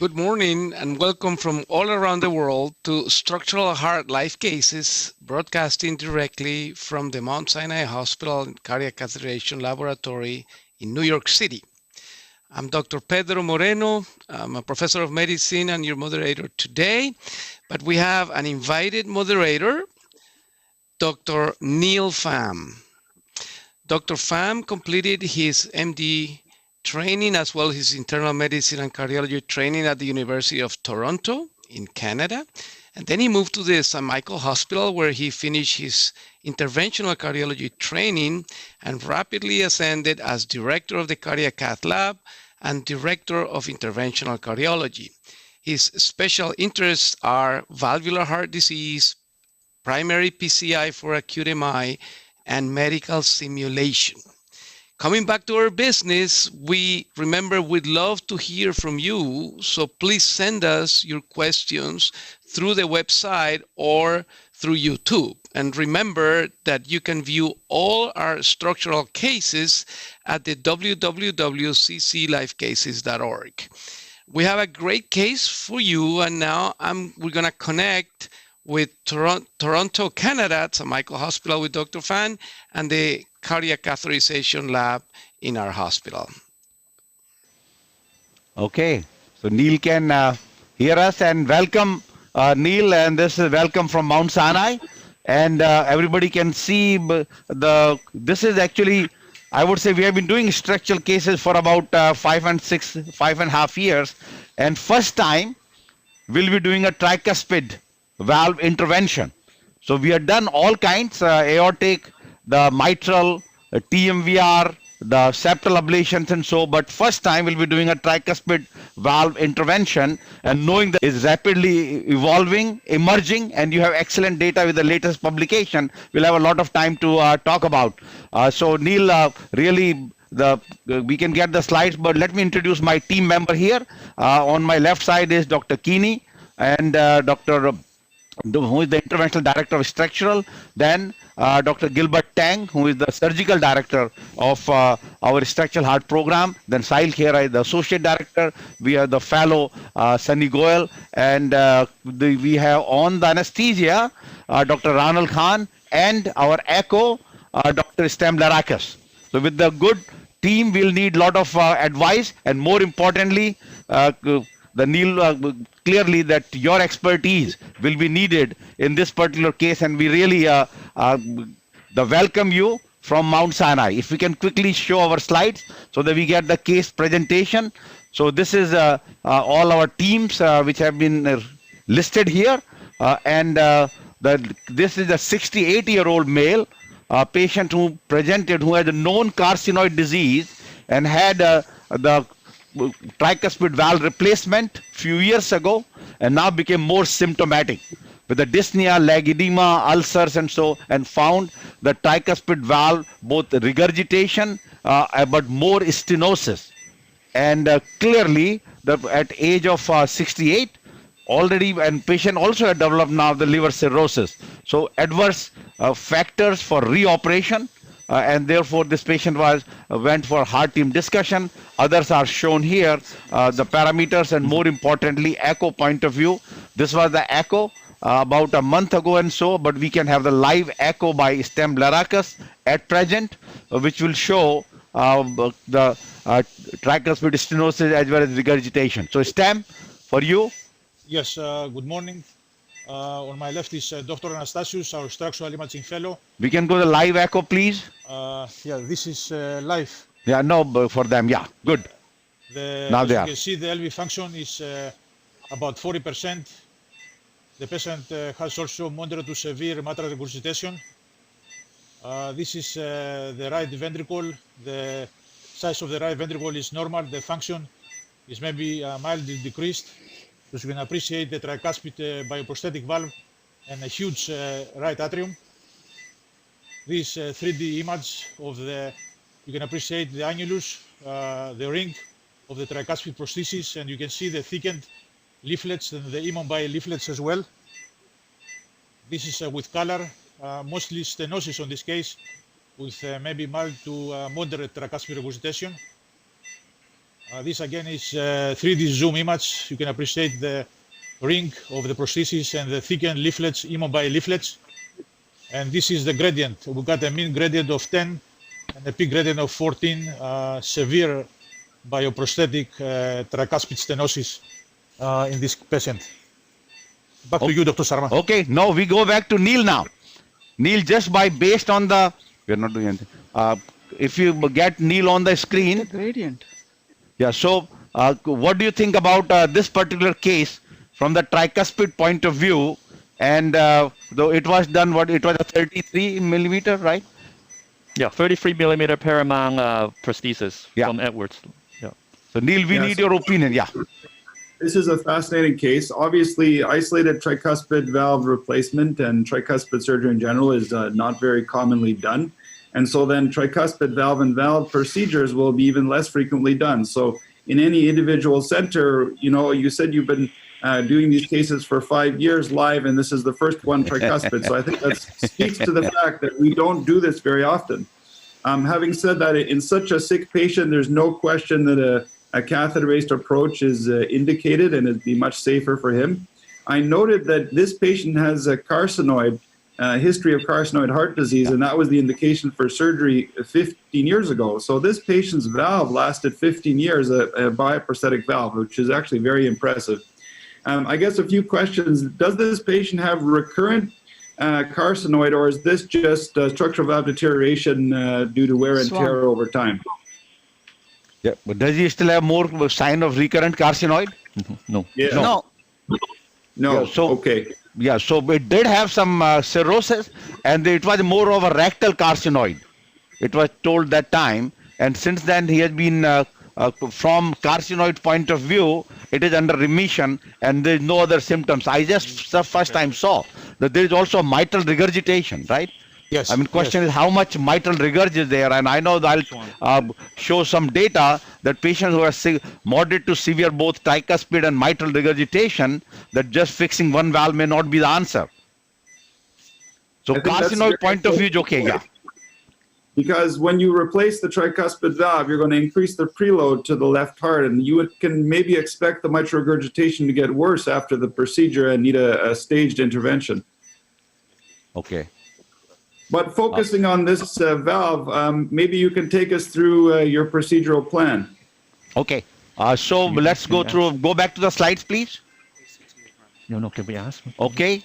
Good morning and welcome from all around the world to Structural Heart Life Cases, broadcasting directly from the Mount Sinai Hospital and Cardiac Catheterization Laboratory in New York City. I'm Dr. Pedro Moreno. I'm a professor of medicine and your moderator today, but we have an invited moderator, Dr. Neil Pham. Dr. Pham completed his MD training as well as his internal medicine and cardiology training at the University of Toronto in Canada. And then he moved to the St. Michael Hospital where he finished his interventional cardiology training and rapidly ascended as director of the cardiac cath lab and director of interventional cardiology. His special interests are valvular heart disease, primary PCI for acute MI, and medical simulation. Coming back to our business, we'd love to hear from you, so please send us your questions through the website or through YouTube. And remember that you can view all our structural cases at the www.cclifecases.org. We have a great case for you, and now we're going to connect with Toronto, Canada, at St. Michael Hospital with Dr. Pham and the cardiac catheterization lab in our hospital. Okay, so Neil can hear us, and welcome Neil, and this is welcome from Mount Sinai, and everybody can see this is actually, I would say we have been doing structural cases for about 5.5 years, and first time we'll be doing a tricuspid valve intervention. So we have done all kinds, aortic, the mitral, TMVR, the septal ablations and so, but first time we'll be doing a tricuspid valve intervention, and knowing that is rapidly evolving, emerging, and you have excellent data with the latest publication, we'll have a lot of time to talk about. So Neil, really, we can get the slides, but let me introduce my team member here. On my left side is Dr. Keeney and Dr. who is the interventional director of structural, then Dr. Gilbert Tang, who is the surgical director of our structural heart program, then Sahil Khera is the associate director, we have the fellow Sunny Goel, and we have on the anesthesia Dr. Ranal Khan, and our echo Dr. Stem Larakis. So with the good team, we'll need a lot of advice, and more importantly, the Neil, clearly that your expertise will be needed in this particular case, and we really welcome you from Mount Sinai. If we can quickly show our slides so that we get the case presentation. So this is all our teams which have been listed here, and this is a 68-year-old male patient who presented, who had a known carcinoid disease and had the tricuspid valve replacement few years ago, and now became more symptomatic with the dyspnea, leg edema, ulcers, and so, and found the tricuspid valve both regurgitation but more stenosis, and clearly at age of 68 already, and patient also had developed now the liver cirrhosis. So adverse factors for reoperation. And therefore this patient went for heart team discussion. Others are shown here, the parameters, and more importantly echo point of view. This was the echo about a month ago and so, but we can have the live echo by Stem Larakis at present, which will show the tricuspid stenosis as well as regurgitation. So Stem, for you. Yes, good morning. On my left is Dr. Anastasius, our structural imaging fellow. We can go to the live echo, please. Yeah, this is live. Yeah, no, for them, yeah, good. Now as you can see, the LV function is about 40%. The patient has also moderate to severe mitral regurgitation. This is the right ventricle. The size of the right ventricle is normal. The function is maybe mildly decreased. As you can appreciate, the tricuspid bioprosthetic valve and a huge right atrium. This 3D image of you can appreciate the annulus, the ring of the tricuspid prosthesis, and you can see the thickened leaflets and the immobile leaflets as well. This is with color, mostly stenosis on this case, with maybe mild to moderate tricuspid regurgitation. This again is 3D zoom image. You can appreciate the ring of the prosthesis and the thickened leaflets, immobile leaflets. And this is the gradient. We got a mean gradient of 10 and a peak gradient of 14, severe bioprosthetic tricuspid stenosis in this patient. Back to you, Dr. Sharma. Okay, now we go back to Neil now. Neil, just based on the, we're not doing anything. If you get Neil on the screen. The gradient. Yeah, so what do you think about this particular case from the tricuspid point of view? And though it was done, it was a 33 millimeter, right? Yeah, 33 millimeter perimount prosthesis from Edwards. Yeah. So Neil, we need your opinion. Yeah. This is a fascinating case. Obviously, isolated tricuspid valve replacement and tricuspid surgery in general is not very commonly done. And so then tricuspid valve and valve procedures will be even less frequently done. So in any individual center, you said you've been doing these cases for 5 years live, and this is the first one tricuspid. So I think that speaks to the fact that we don't do this very often. Having said that, in such a sick patient, there's no question that a catheter-based approach is indicated, and it'd be much safer for him. I noted that this patient has a carcinoid, history of carcinoid heart disease, and that was the indication for surgery 15 years ago. So this patient's valve lasted 15 years, a bioprosthetic valve, which is actually very impressive. I guess a few questions. Does this patient have recurrent carcinoid, or is this just structural valve deterioration due to wear and tear over time? Yeah, but does he still have more sign of recurrent carcinoid? No. Yeah. No. No. Yeah, so, okay. Yeah, so it did have some cirrhosis, and it was more of a rectal carcinoid. It was told that time, and since then he has been, from carcinoid point of view, it is under remission, and there is no other symptoms. I just the first time saw that there is also mitral regurgitation, right? Yes. I mean, question is how much mitral regurg is there, and I know that I'll show some data that patients who are moderate to severe both tricuspid and mitral regurgitation, that just fixing one valve may not be the answer. So carcinoid point of view is okay, yeah. Because when you replace the tricuspid valve, you're going to increase the preload to the left heart, and you can maybe expect the mitral regurgitation to get worse after the procedure and need a staged intervention. Okay. But focusing on this valve, maybe you can take us through your procedural plan. Okay. So let's go back to the slides, please. No, can we ask? Okay.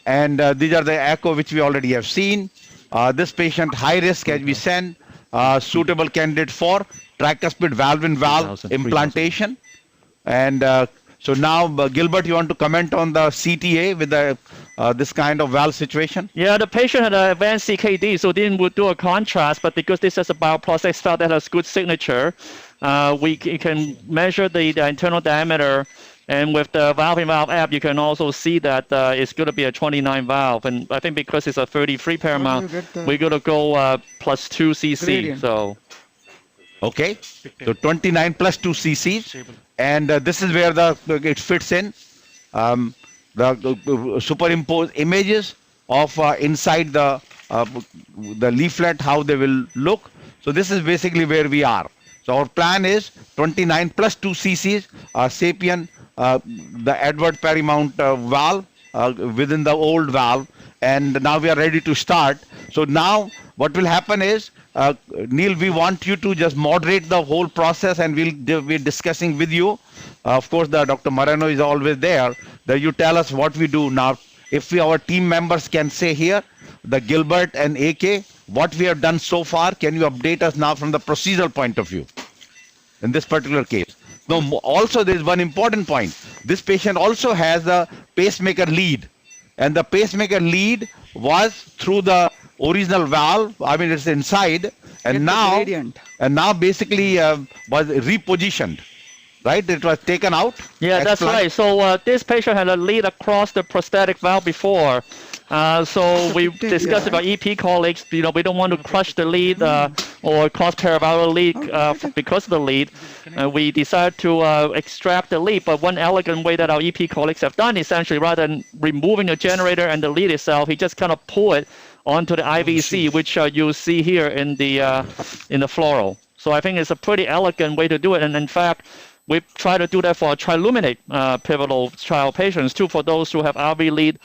And these are the echo which we already have seen. This patient, high risk, as we said, suitable candidate for tricuspid valve-in-valve implantation. And so now, Gilbert, you want to comment on the CTA with this kind of valve situation? Yeah, the patient had an advanced CKD, so didn't do a contrast, but because this is a bioprosthetic valve that has good signature, we can measure the internal diameter, and with the valve-in-valve app, you can also see that it's going to be a 29 valve, and I think because it's a 33 paramount, we're going to go plus 2 cc. Gradient. So. Okay, so 29 plus 2 cc's, and this is where it fits in. The superimposed images of inside the leaflet, how they will look. So this is basically where we are. So our plan is 29 plus 2 cc's, SAPIEN, the Edward perimount valve within the old valve, and now we are ready to start. So now what will happen is, Neil, we want you to just moderate the whole process, and we'll be discussing with you. Of course, Dr. Moreno is always there, that you tell us what we do. Now, if our team members can say here, the Gilbert and AK, what we have done so far, can you update us now from the procedural point of view in this particular case? Now, also there is one important point. This patient also has a pacemaker lead, and the pacemaker lead was through the original valve. I mean, it's inside, and now basically was repositioned, right? It was taken out. Yeah, that's right. So this patient had a lead across the prosthetic valve before. So we discussed about EP colleagues. We don't want to crush the lead or cause paravalvular leak because of the lead. We decided to extract the lead. But one elegant way that our EP colleagues have done, essentially, rather than removing the generator and the lead itself, he just kind of pull it onto the IVC, which you'll see here in the floral. So I think it's a pretty elegant way to do it. And in fact, we try to do that for triluminate pivotal trial patients too, for those who have RV lead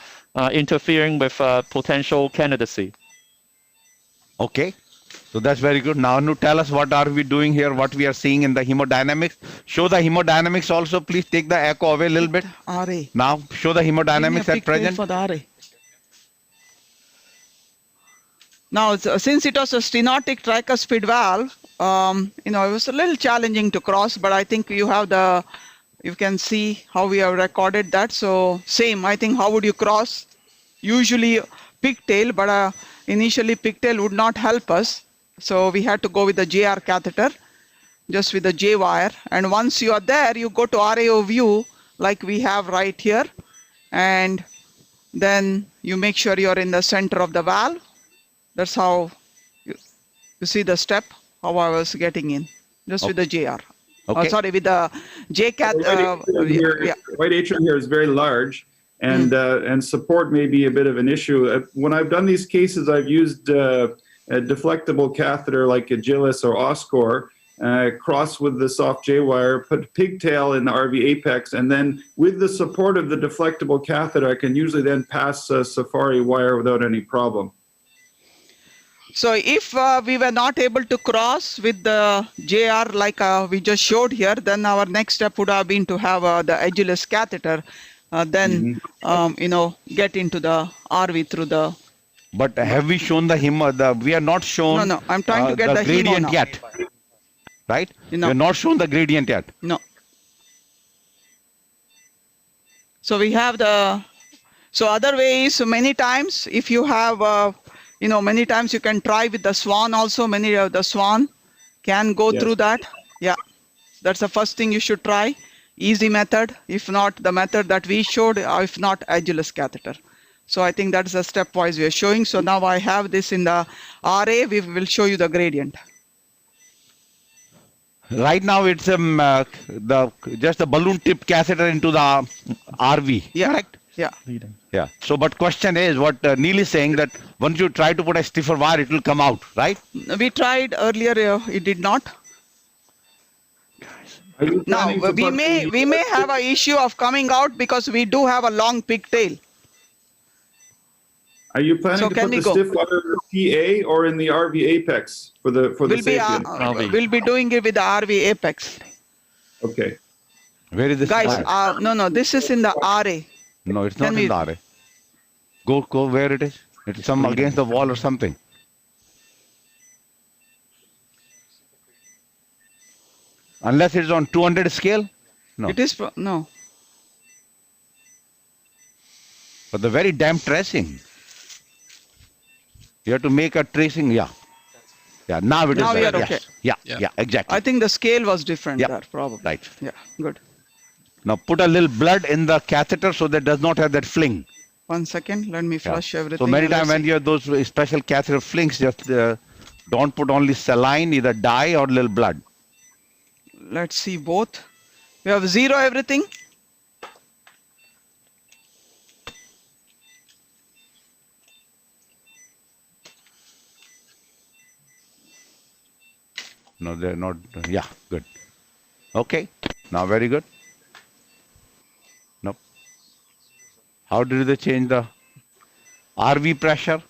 interfering with potential candidacy. Okay. So that's very good. Now, tell us what are we doing here, what we are seeing in the hemodynamics. Show the hemodynamics also. Please take the echo away a little bit. RA. Now, show the hemodynamics at present. For the RA. Now, since it was a stenotic tricuspid valve, it was a little challenging to cross, but I think you can see how we have recorded that. So same, I think, how would you cross? Usually pigtail, but initially pigtail would not help us. So we had to go with the JR catheter, just with the J wire. And once you are there, you go to RAO view like we have right here. And then you make sure you're in the center of the valve. That's how you see the step, how I was getting in, just with the JR. Okay. Sorry, with the JCAT. Right atrium here is very large, and support may be a bit of an issue. When I've done these cases, I've used a deflectable catheter like a Gillis or Oscor, cross with the soft J wire, put pigtail in the RV apex, and then with the support of the deflectable catheter, I can usually then pass a Safari wire without any problem. So if we were not able to cross with the JR like we just showed here, then our next step would have been to have the edgeless catheter, then get into the RV through the. But have we shown the we are not shown. No, I'm trying to get the gradient yet, right? We are not shown the gradient yet. No. So we have so other ways, many times if you have. Many times you can try with the swan also. Many of the swan can go through that. Yeah, that's the first thing you should try. Easy method, if not the method that we showed, if not edgeless catheter. So I think that's the stepwise we are showing. So now I have this in the RA. We will show you the gradient. Right now it's just a balloon tip catheter into the RV. Yeah. Correct? Yeah. Yeah. So, but question is what Neil is saying, that once you try to put a stiffer wire, it will come out, right? We tried earlier, it did not. Now we may have an issue of coming out because we do have a long pigtail. Are you planning to put the stiff wire in the PA or in the RV apex for the SAPIEN? We'll be doing it with the RV apex. Okay. Where is this? Guys, no, this is in the RA. No, it's not in the RA. Go where it is. It's some against the wall or something. Unless it's on 200 scale? No. It is, no. But the very damp tracing. You have to make a tracing, yeah. Yeah, now it is. Now we are yes. okay. Yeah, exactly. I think the scale was different there, probably. Right. Yeah, good. Now put a little blood in the catheter so that does not have that fling. 1 second, let me flush everything. So many times when you have those special catheter flings, just don't put only saline, either dye or little blood. Let's see both. We have 0 everything. No, they're not. Yeah, good. Okay, now very good. Nope. How did they change the RV pressure?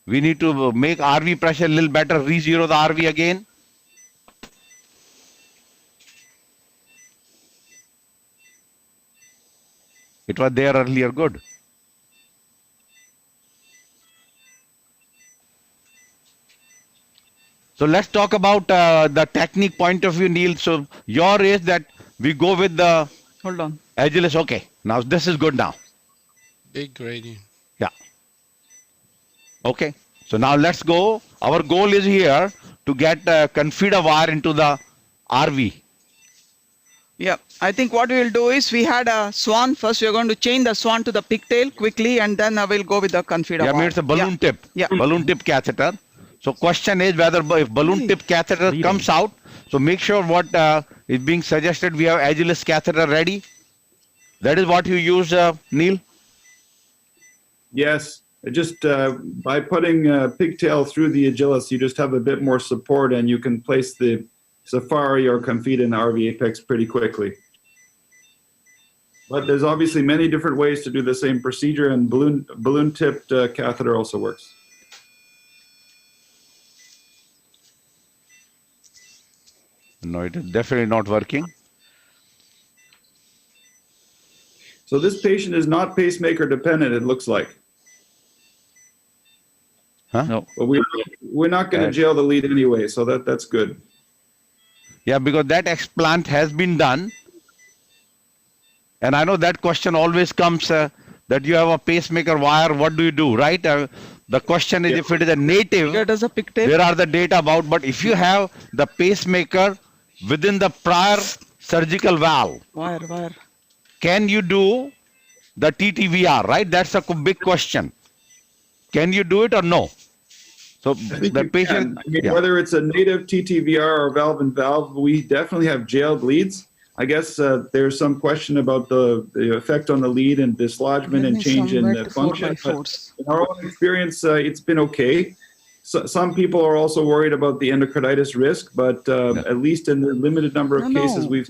We need to make RV pressure a little better. Re-zero the RV again. It was there earlier, good. So let's talk about the technique point of view, Neil. So your is that we go with the Hold on. edgeless. Okay, now this is good now. Big gradient. Yeah. Okay. So now let's go. Our goal is here to get confida wire into the RV. Yeah, I think what we will do is we had a swan first. We are going to change the swan to the pigtail quickly, and then I will go with the confida Yeah, I wire. mean it's a balloon tip. Yeah. Balloon tip catheter. So question is whether if balloon tip catheter comes out, so make sure what is being suggested, we have edgeless catheter ready. That is what you use, Neil? Yes. just by putting a pigtail through the agilis, you just have a bit more support, and you can place the Safari or Comfida in the RV apex pretty quickly. But there's obviously many different ways to do the same procedure, and balloon-tipped catheter also works. No, it is definitely not working. So this patient is not pacemaker dependent, it looks like. Huh? No. But we're not going to jail the lead anyway, so that's good. Yeah, because that explant has been done. And I know that question always comes that you have a pacemaker wire, what do you do, right? The question is if it is a native, Here does a pigtail. there are the data about, but if you have the pacemaker within the prior surgical valve, Wire. can you do the TTVR, right? That's a big question. Can you do it or no? So the patient, I mean, whether it's a native TTVR or valve and valve, we definitely have jailed leads. I guess there's some question about the effect on the lead and dislodgement and change in the function. But in our own experience, it's been okay. So, some people are also worried about the endocarditis risk, but at least in the limited number of cases we've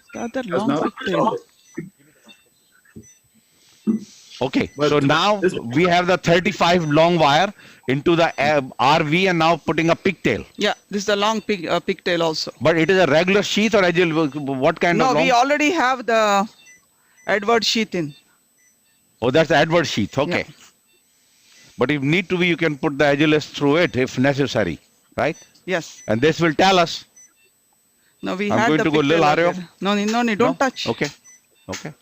okay, so now we have the 35 long wire into the RV and now putting a pigtail. Yeah, this is the long pigtail also. But it is a regular sheath or agile? What kind of long? No, we already have the Edward sheath in. Oh, that's the Edward sheath. Okay. Yeah. But if need to be, you can put the agilis through it if necessary, right? Yes. And this will tell us. No, we I'm had going the to go little pigtail area. there. No need, don't touch. Okay. Okay.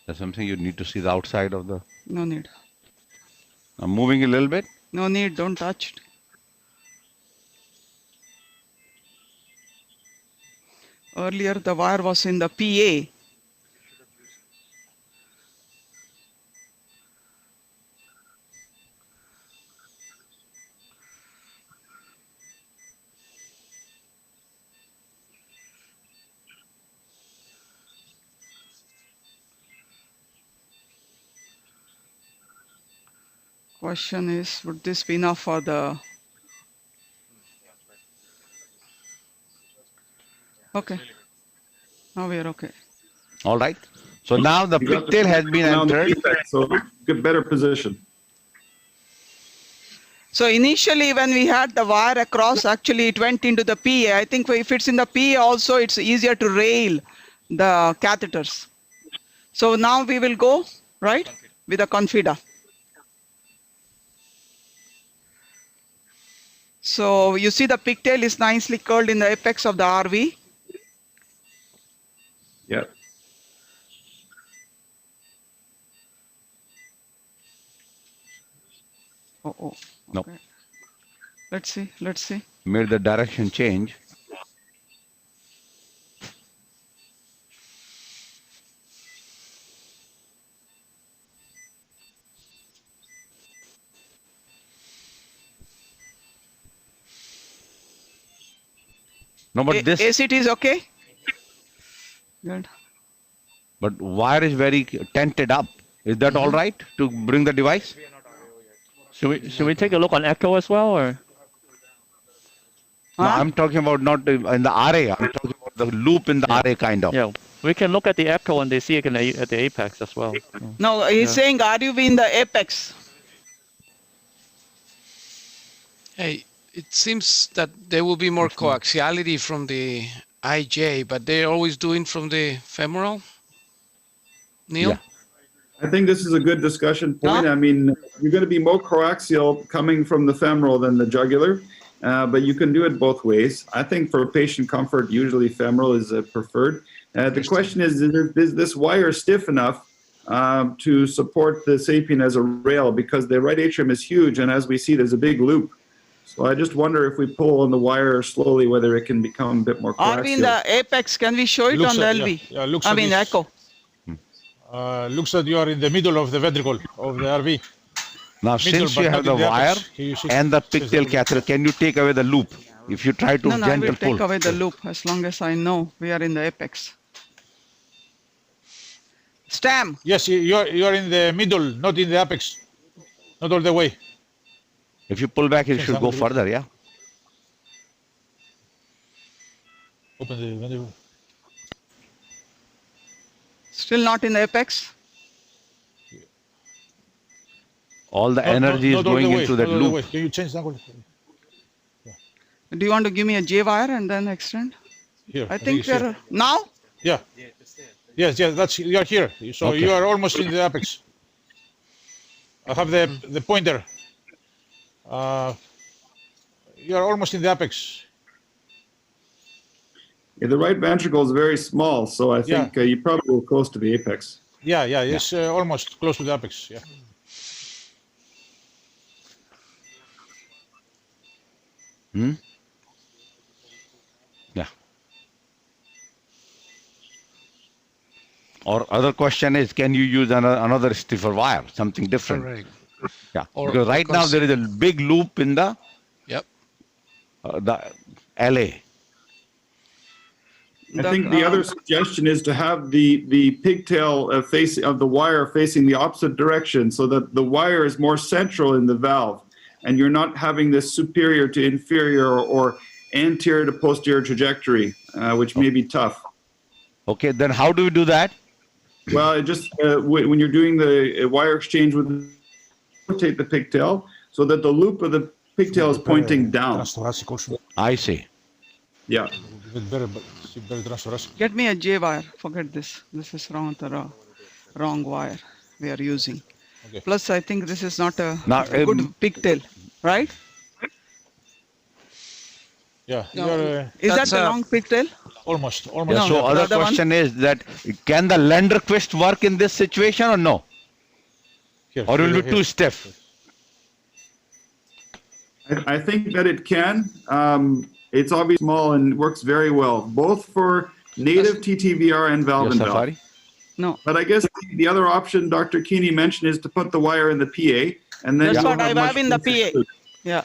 There's something you need to see the outside of the. No need. I'm moving a little bit. No need, don't touch it. Earlier the wire was in the PA. Question is, would this be enough for the... Okay. Now we are okay. All right. So now the pigtail has been entered. So get better position. So initially when we had the wire across, actually it went into the PA. I think if it's in the PA also, it's easier to rail the catheters. So now we will go, right, with the Confida. So you see the pigtail is nicely curled in the apex of the RV. Yeah. Oh, okay. No. Let's see. Made the direction change. No, but this. ACT is okay? Good. But wire is very tented up. Is that all right to bring the device? Should we take a look on echo as well, or? No, I'm talking about not in the RA. I'm talking about the loop in the RA kind of. Yeah, we can look at the echo and they see it at the apex as well. No, he's saying RUV in the apex. Hey, it seems that there will be more coaxiality from the IJ, but they're always doing from the femoral. Neil? Yeah. I think this is a good discussion point. I mean, you're going to be more coaxial coming from the femoral than the jugular, but you can do it both ways. I think for patient comfort, usually femoral is preferred. The question is this wire stiff enough to support the SAPIEN as a rail? Because the right atrium is huge, and as we see, there's a big loop. So I just wonder if we pull on the wire slowly, whether it can become a bit more coaxial. Are we in the apex? Can we show it on the LV? I mean, echo. Looks that you are in the middle of the ventricle of the RV. Now, since you have the wire and the pigtail catheter, can you take away the loop? If you try to No, I gentle will take pull. away the loop as long as I know we are in the apex. Stam. Yes, you are in the middle, not in the apex, not all the way. If you pull back, it should go further, yeah? Open the ventricle. Still not in the apex? All the energy is going into that loop. Can you change the angle? Do you want to give me a J wire and then extend? Here. I think it's we here. are now. Yeah. Yes, that's you are here. So Okay. you are almost in the apex. I have the pointer. You are almost in the apex. Yeah, the right ventricle is very small, so I think you probably were close to the apex. Yeah, it's almost close to the apex. Yeah. Yeah. Or other question is, can you use another stiffer wire, something different? Correct. Yeah. Or Because right now there is a big loop in the Yep. the LA. I think the other suggestion is to have the pigtail face of the wire facing the opposite direction, so that the wire is more central in the valve, and you're not having this superior to inferior or anterior to posterior trajectory, which may be tough. Okay, then how do we do that? Well, it just when you're doing the wire exchange with, rotate the pigtail so that the loop of the pigtail is pointing down. I see. Yeah. Get me a J wire. Forget this. This is wrong wire we are using. Okay. Plus, I think this is not a Now, good pigtail, right? Yeah. No. Is that That's the a- long pigtail? Almost. Yeah, No, so the other other one? question is that, can the Lenderquist work in this situation or no? Here, Or will here, it be too stiff? I think that it can. It's obviously small and works very well, both for native TTVR and valve Yes, and valve. Safari? No. But I guess the other option Dr. Keeney mentioned is to put the wire in the PA, and then That's you'll what I have have much in the closer PA. to- Yeah,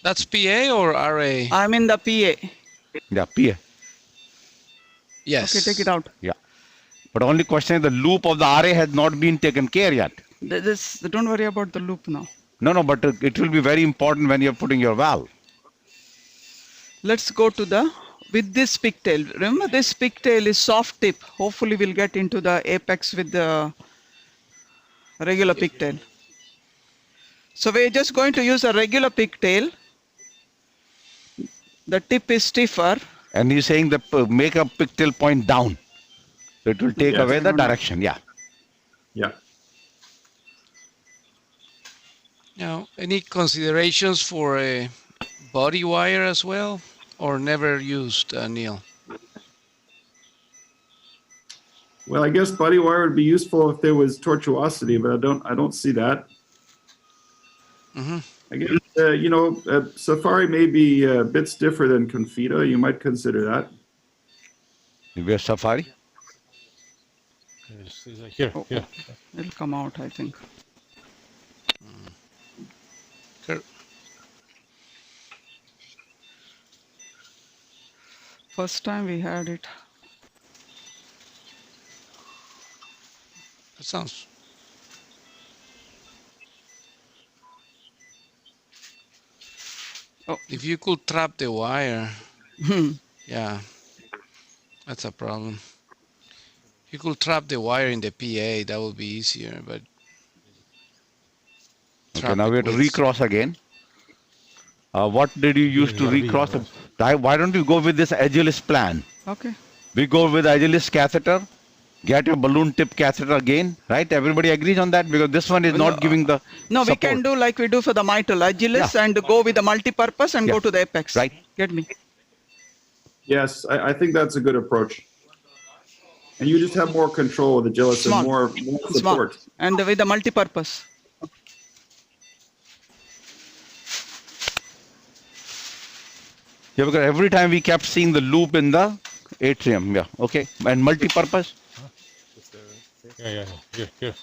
That's PA or RA? I'm in the PA. Yeah, PA. Yes. Okay, take it out. Yeah. But only question is the loop of the RA has not been taken care yet. Don't worry about the loop now. No, but it will be very important when you're putting your valve. Let's go to with this pigtail. Remember, this pigtail is soft tip. Hopefully we'll get into the apex with the regular pigtail. So we're just going to use a regular pigtail. The tip is stiffer. And he's saying that make a pigtail point down. So it will take Yes, away I the don't know. direction. Yeah. Yeah. Now, any considerations for a body wire as well, or never used, Neil? Well, I guess body wire would be useful if there was tortuosity, but I don't see that. Mm-hmm. I guess, Safari may be a bit stiffer than Confida. You might consider that. Where's Safari? Here. It'll come out, I think. Sure. First time we had it. That sounds. Oh. If you could trap the wire, Hmm. yeah, that's a problem. If you could trap the wire in the PA, that would be easier, but. Okay, trap now it we have to with- recross again. What did you use to recross? Why don't you go with this Agilis plan? Okay. We go with Agilis catheter, get your balloon tip catheter again, right? Everybody agrees on that because this one is not giving the No, we support. can do like we do for the mitral, Agilis, and go with the multi-purpose and Yeah. go to the apex. Right. Get me? Yes, I think that's a good approach. And you just have more control with Agilis Small. and more Small. support. And with the multi-purpose. Yeah, because every time we kept seeing the loop in the atrium. Yeah, okay. And multi-purpose? Yeah. Here.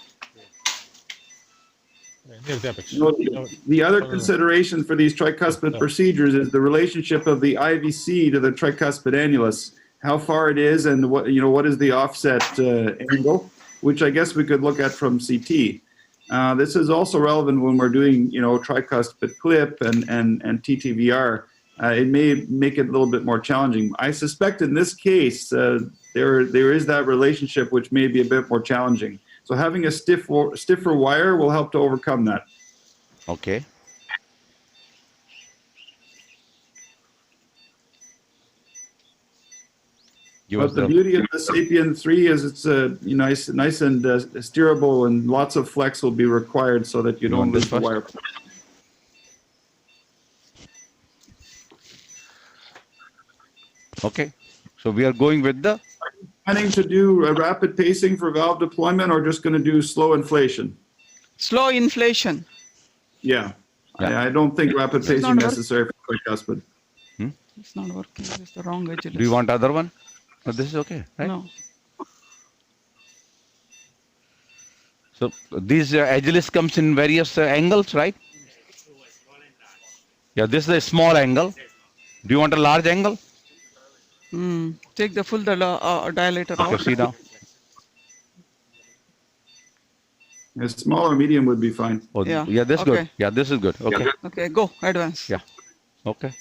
near the apex. You know, the other consideration for these tricuspid procedures is the relationship of the IVC to the tricuspid annulus, how far it is, and what is the offset angle, which I guess we could look at from CT. This is also relevant when we're doing tricuspid clip and TTVR. It may make it a little bit more challenging. I suspect in this case there is that relationship which may be a bit more challenging. So having a stiffer wire will help to overcome that. Okay. But the beauty of the SAPIEN-3 is it's nice and steerable, and lots of flex will be required so that you don't lose the wire. Okay. So we are going with the. Planning to do a rapid pacing for valve deployment, or just going to do slow inflation? Slow inflation. Yeah. I don't think rapid pacing necessary for tricuspid. It's not working. It's the wrong edge. Do you want other one? Oh, this is okay, right? No. So these agilis comes in various angles, right? Yeah, this is a small angle. Do you want a large angle? Take the full dilator out. Okay, see now. A small or medium would be fine. Oh, Yeah. Yeah, this is Okay. good. Yeah, this is good. Okay. Okay, go, advance. Yeah. Okay.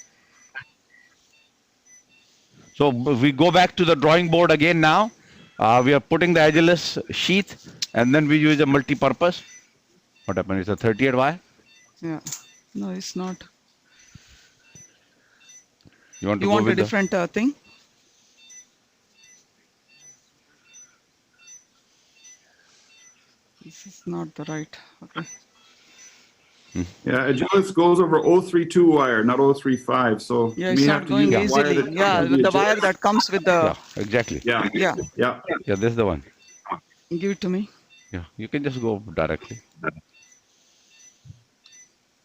So we go back to the drawing board again now. We are putting the agilis sheath, and then we use a multi-purpose. What happened? It's a 38 wire. Yeah. No, it's not. You want to You go want a with different thing? This is not the right. Okay. Yeah, Agilis goes over 032 wire, not 035. So Yeah, you it's may not have to going use the wire easily. that Yeah, comes with the with wire that comes with the. Yeah, exactly. Yeah. Yeah. Yeah. Yeah, this is the one. Give it to me. Yeah, you can just go directly.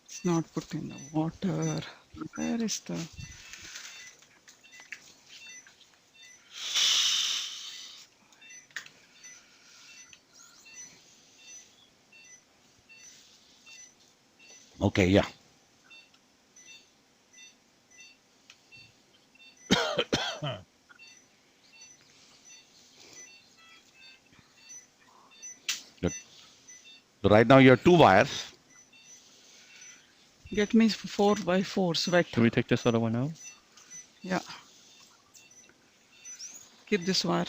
It's not put in the water. Where is the? Okay, yeah. Good. So right now you have 2 wires. Get me 4x4 sweat. Can we take this other one out? Yeah. Keep this wire.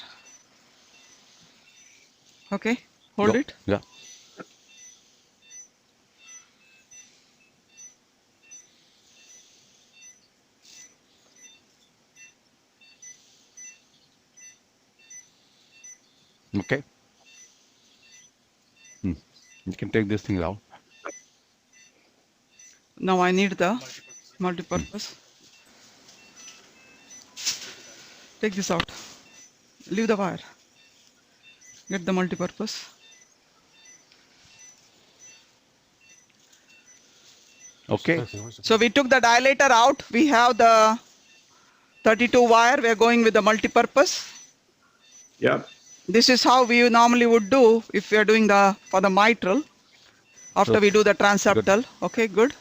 Okay. Hold Go. it. Yeah. Okay. You can take this thing out. Now I need the multi-purpose. Take this out. Leave the wire. Get the multi-purpose. Okay. So we took the dilator out. We have the 32 wire. We are going with the multi-purpose. Yeah. This is how we normally would do if we are doing for the mitral. After we do the transeptal. Good. Okay, good.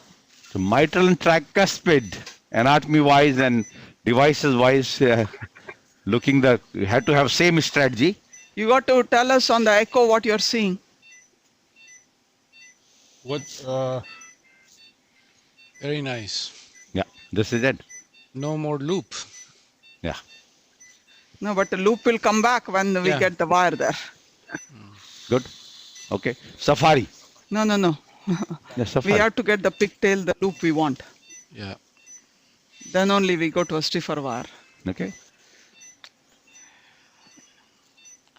So mitral and tricuspid, anatomy-wise and devices-wise, you have to have same strategy. You got to tell us on the echo what you're seeing. What? Very nice. Yeah, this is it. No more loop. Yeah. No, but the loop will come back when we get the wire there. Good. Okay. Safari. No. Yeah, We safari. have to get the pigtail, the loop we want. Yeah. Then only we go to a stiffer wire. Okay.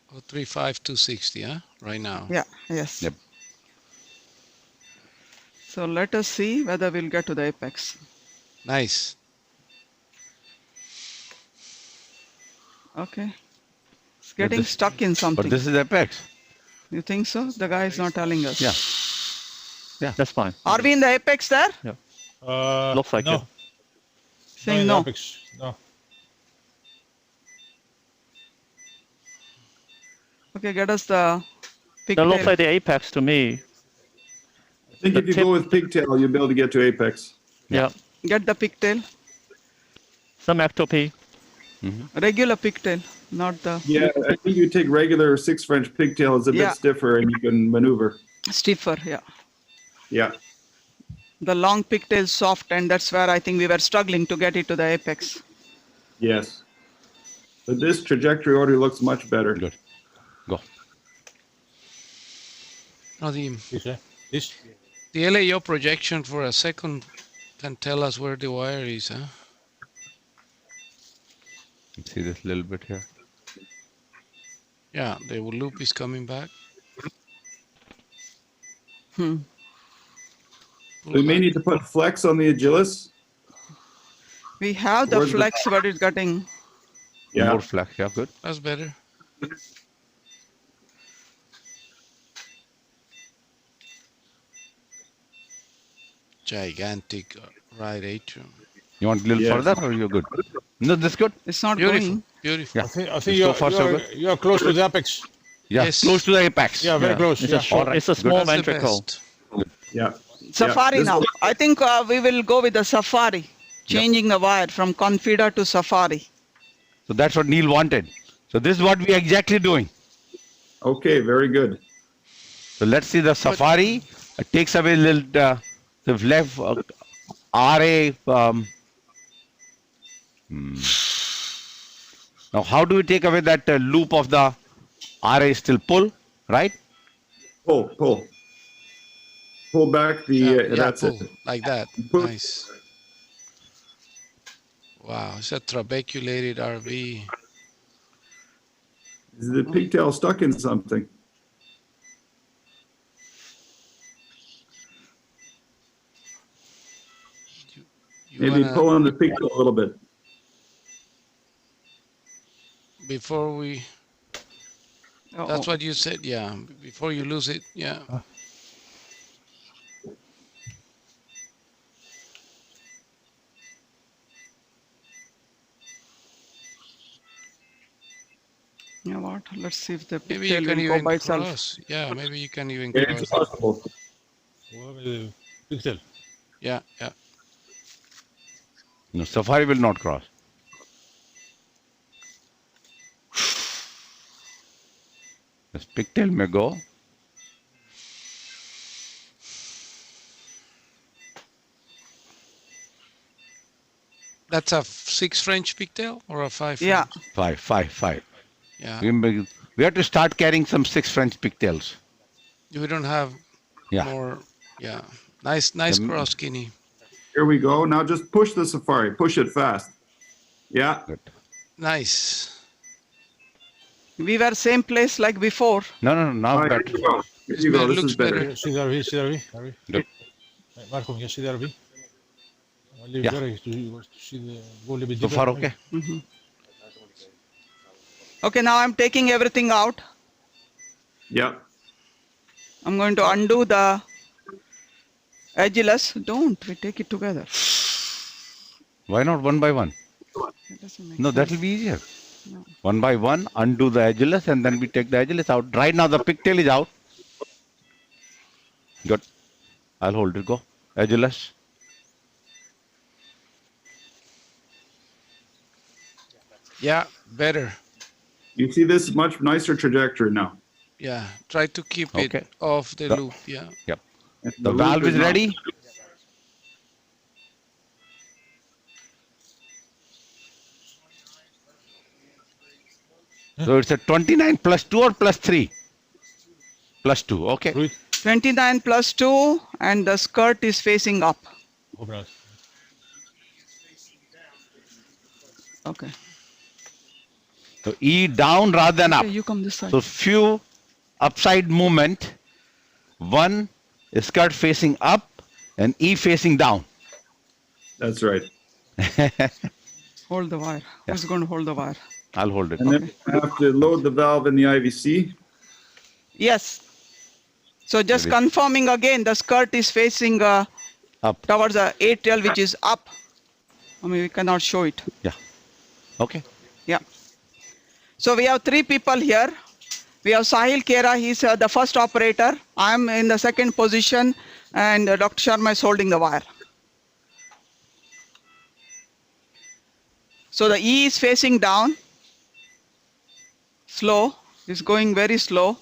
035 260, huh? Right now. Yeah, yes. Yep. So let us see whether we'll get to the apex. Nice. Okay. It's getting stuck in something. But this is apex. You think so? The guy is not telling us. Yeah. Yeah, that's fine. Are we in the apex there? Looks like no. it. Saying No. no. Apex. No. Okay, get us the That pigtail. looks like the apex to me. I think if you go with pigtail, you'll be able to get to apex. Yeah. Get the pigtail, Some ectopy. regular pigtail, not the Yeah, I think you take regular 6 French pigtail, it's a bit Yeah. stiffer and you can maneuver. stiffer. Yeah. Yeah. The long pigtail soft, and that's where I think we were struggling to get it to the apex. Yes. But this trajectory already looks much better. Good. Go. Now This? the LAO projection for a second can tell us where the wire is, huh? See this little bit here. Yeah, the loop is coming back. Hmm. We may need to put flex on the agilis. We have the Where's the- flex, but it's getting. Yeah. More flex. Yeah, good. That's better. Gigantic right atrium. You want a little Yes. further or you're good? No, this good? It's not Beautiful, going. beautiful. Yeah. I think So far, so good. you are close to the apex. Yeah, Yes. close to the apex. Yeah, very close. It's, Yeah. a short, Alright, it's a good. small That's the ventricle. best. Yeah. Safari this- now. I think we will go with the Safari, changing the wire from Confida to Safari. So that's what Neil wanted. So this is what we are exactly doing. Okay, very good. So let's see the Safari. It takes away a little the left RA. Now, how do we take away that loop of the RA still pull, right? Pull. Pull back the, Yeah, that's pull, it. like that. Pull. Nice. Wow, it's a trabeculated RV. Is the pigtail stuck in something? You Maybe wanna- pull on the pigtail a little bit. before we, Oh, that's what you said, yeah. Before you lose it, yeah. you know what? Let's see if the Maybe pigtail you can will go even by itself. cross. Yeah, maybe you can even It's cross. possible. Pigtail. Yeah, yeah. No, Safari will not cross. This pigtail may go. That's a 6 French pigtail or a 5 Yeah. French? Five. Yeah. We have to start carrying some 6 French pigtails. We don't have Yeah. more, yeah. Nice cross, Skinny. Here we go. Now just push the Safari. Push it fast. Yeah. Good. Nice. We were same place like before. No. Now All right, better. here you go. Here you go. This Looks is better. better. See the RV. Good. Marco, can you see the RV? I'll leave Yeah. there to see the go a little bit So deeper. far, okay. Okay, now I'm taking everything out. Yeah. I'm going to undo the agilis. Don't, we take it together. Why not one by one? It doesn't make No, sense. that will be easier. No. One by one, undo the agilis, and then we take the agilis out. Right now, the pigtail is out. Good. I'll hold it. Go. Agilis. Yeah, better. You see this much nicer trajectory now. Yeah, try to keep Okay. it off the The- loop. Yeah. Yep. And The loop valve is not- ready. So it's a 29 plus 2 or plus 3? Plus 2. Okay. Ruud, 29 plus 2, and the skirt is facing up. open out. Okay. So E down rather than up. Okay, you come this side. So few upside movement. One skirt facing up and E facing down. That's right. Hold the wire. Who's going to hold the wire? I'll hold it. And then we have to load the valve in the IVC. Yes. So just Ready. confirming again, the skirt is facing Up. towards the atrial, which is up. I mean, we cannot show it. Yeah. Okay. Yeah. So we have 3 people here. We have Sahil Kera, he's the first operator. I'm in the second position, And Dr. Sharma is holding the wire. So the E is facing down, slow, is going very slow.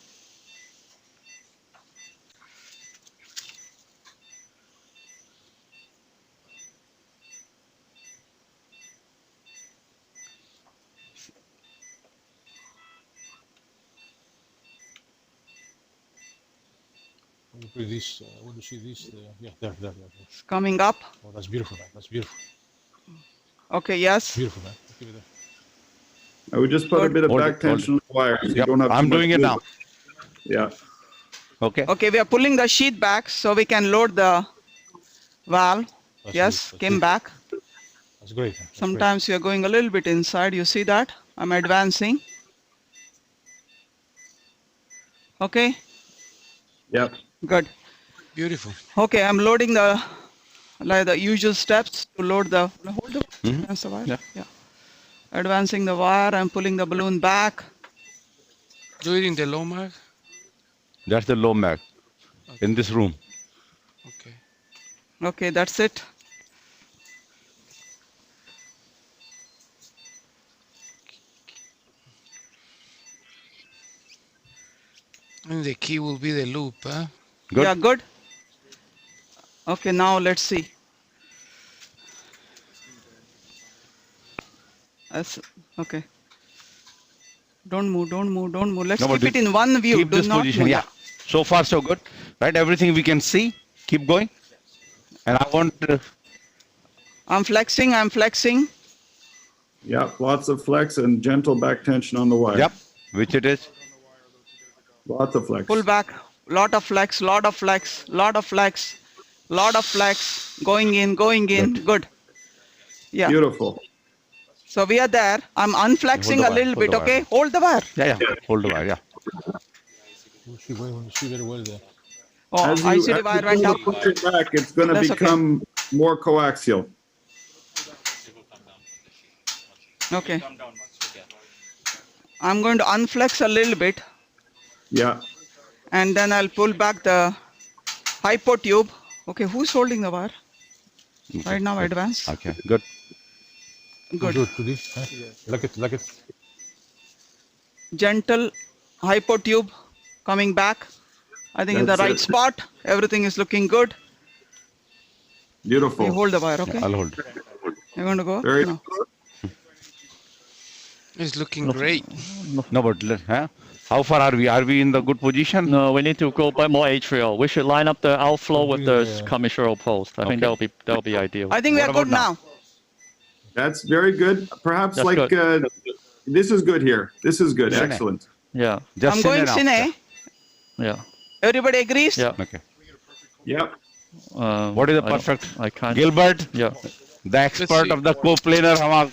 When you put this, when you see this, yeah, there. It's coming up. Oh, that's beautiful, man. That's beautiful. Okay, yes. Beautiful, man. Keep it there. I would just put a bit of Hold it, back tension on the wire. So you Yep, don't have I'm too much doing it now. fluid. Yeah. Okay. Okay, we are pulling the sheath back so we can load the valve. That's Yes, good, that's came good. back. That's great. Man. That's Sometimes you're going a little bit inside. You see that? I'm advancing. Okay, Yep. good. Beautiful. Okay, I'm loading the usual steps to load the hold the Mhm. advance the wire. Yeah. Yeah. Advancing the wire. I'm pulling the balloon back. Do it in the low mark. That's the low mag in this room. Okay. Okay, that's it. And the key will be the loop, huh? Good. Yeah, good. Okay, now let's see. Okay. Don't move, don't move, don't move. Let's No, but keep it in one view. Keep Do this not position. move. Yeah. So far, so good. Right. Everything we can see. Keep going. And I want. I'm flexing, I'm flexing. Yep. Lots of flex and gentle back tension on the wire. Yep. Which it is. Lots of flex. Pull back. Lot of flex, lot of flex, lot of flex, lot of flex. Going in, going in. Good. Yeah. Beautiful. So we are there. I'm unflexing Hold the a wire, little hold bit, the wire. okay? Hold the wire. Yeah. Yeah. Hold the wire. Yeah. You see very well there. Oh, As I you, see the as wire you went pull up. the push back, it's going to That's okay. become more coaxial. Okay. I'm going to unflex a little bit Yeah. and then I'll pull back the hypo tube. Okay, who's holding the wire? Right now, advance. Okay. Good. Good. Do this. Huh? Like it. Gentle hypo tube coming back. I think in the That's right it. spot. Everything is looking good. Beautiful. You hold the wire, okay? I'll hold. You're going to go? Very No. It's looking great. No, but huh? How far are we? Are we in the good position? No, we need to go by more atrial. We should line up the outflow with the Yeah. commissural post. I think that'll be ideal. I think we What are good about now. That's very good. Perhaps That's like good. this is good here. This is good. Cine. Excellent. Yeah, Just I'm sit going it out. cine. yeah, Everybody agrees? yeah. Okay. Yep. What is the I don't- perfect? I can't. Gilbert, Yeah. the expert see. of the coplanar.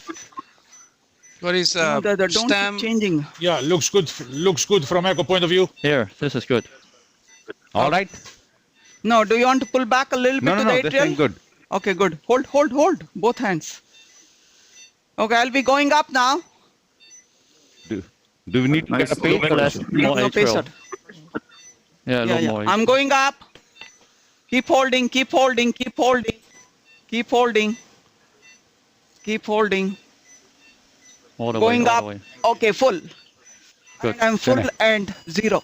What is Don't stem? keep changing. Yeah, looks good. Looks good from echo point of view. Here, this is good. All right. No, do you want to pull back a little No, bit no, to no. the This thing atrial? good. Okay, good. Hold. Both hands. Okay, I'll be going up now. Do we need to Nice. get a pace? Little less, more No, pace atrial. out. Yeah, a Yeah, little yeah. more. I'm going up. Keep holding, keep holding, keep holding. Keep holding. Keep holding. all the Going way, all up. the way. Okay, full. Good. I'm full Cine. and 0.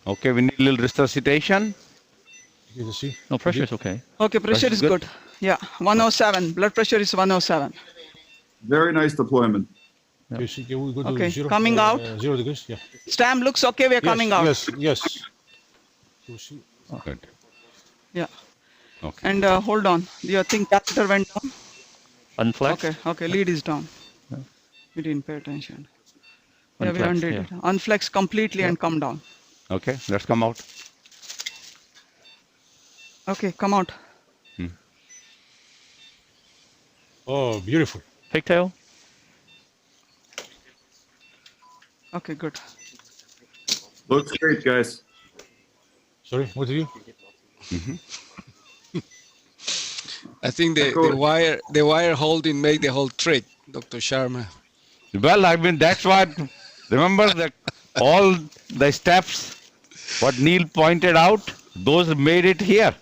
Okay, we need a little resuscitation. You can see. No, pressure is okay. Okay, pressure is good? good. Yeah, 107. Blood pressure is 107. Very nice deployment. You see. Can we go to Okay, 0? coming out. 0 degrees. Yeah. Stam looks okay. We're coming out. Yes. You see. Good. Yeah. Okay. And hold on. Do you think catheter went down? Unflex. Okay, lead is down. We didn't pay attention. Yeah, we Unflex, undid yeah. it. Unflex completely and come down. Okay, let's come out. Okay, come out. Oh, beautiful. Pigtail. Okay, good. Looks great, guys. Sorry, what did you? I think the wire holding made the whole trick, Dr. Sharma. Well, I mean, that's what, remember that all the steps, what Neil pointed out, those made it here.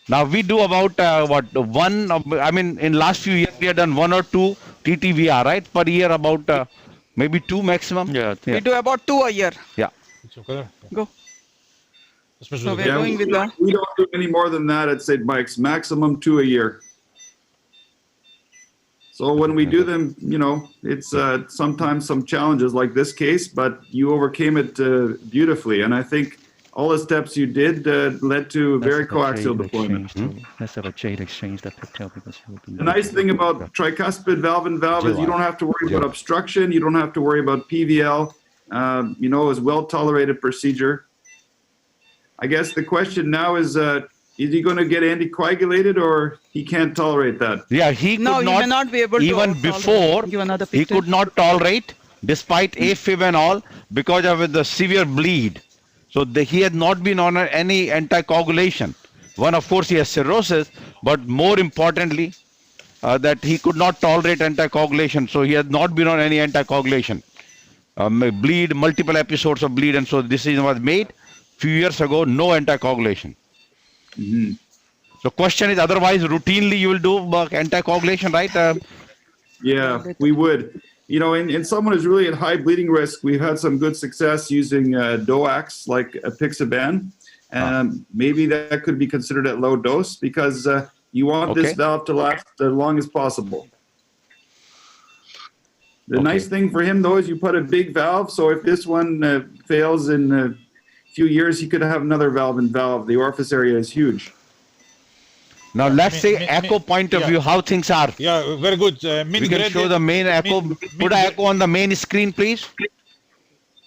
Now we do about in last few years we have done 1 or 2 TTVR, right? Per year about maybe 2 maximum. Yeah. We do about 2 a year. Yeah. It's okay there? Go. Especially So the we're Yeah, going with the. we don't do any more than that at St. Mike's, maximum 2 a year. So when we do them, it's sometimes some challenges like this case, but you overcame it beautifully. And I think all the steps you did led to very coaxial deployment. Let's have a jade exchange that pigtail because he will be. The nice thing about tricuspid valve and valve is you don't have to worry about obstruction. You don't have to worry about PVL. It's well-tolerated procedure. I guess the question now is he going to get anticoagulated or he can't tolerate that? Yeah, he could No, he may not be able to. even before Give another he picture. could not tolerate despite AFib and all because of the severe bleed. So he had not been on any anticoagulation. One, of course, he has cirrhosis, but more importantly, that he could not tolerate anticoagulation. So he has not been on any anticoagulation. Bleed, multiple episodes of bleed, and so decision was made few years ago, no anticoagulation. Mm-hmm. So question is, otherwise routinely you will do anticoagulation, right? Yeah, we would. In someone who's really at high bleeding risk, we've had some good success using DOACs like apixaban. Maybe that could be considered at low dose because you want this valve to last as long as possible. The nice thing for him, though, is you put a big valve. So if this one fails in a few years, he could have another valve in valve. The orifice area is huge. Now let's say echo point of view, how things are. Yeah, very good. We can show the main echo. Put an echo on the main screen, please.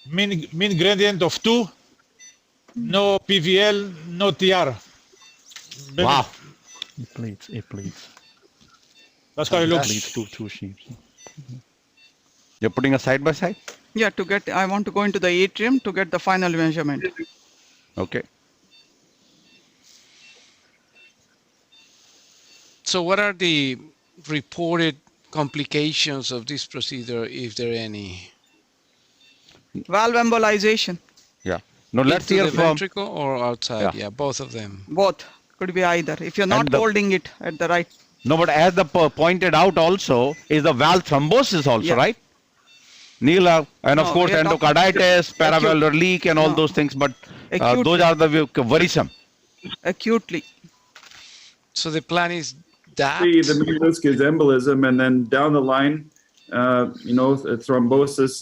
Mean gradient of 2, no PVL, no TR. Wow. It bleeds. That's how it looks. Bleeds two sheets. You're putting a side by side? Yeah, I want to go into the atrium to get the final measurement. Okay. So what are the reported complications of this procedure, if there are any? Valve embolization, Yeah. Now let's Into hear the from. ventricle or outside? Yeah. Yeah, both of them. both. Could be either. If you're not And the- holding it at the right. No, but as the pointed out also is the valve thrombosis also, Yeah. right? Neil, and of No, course we are talking endocarditis, paravalvular leak, and all No. those things. But Acute. those are the worrisome. Acutely. So the plan is that. The main risk is embolism, and then down the line, thrombosis,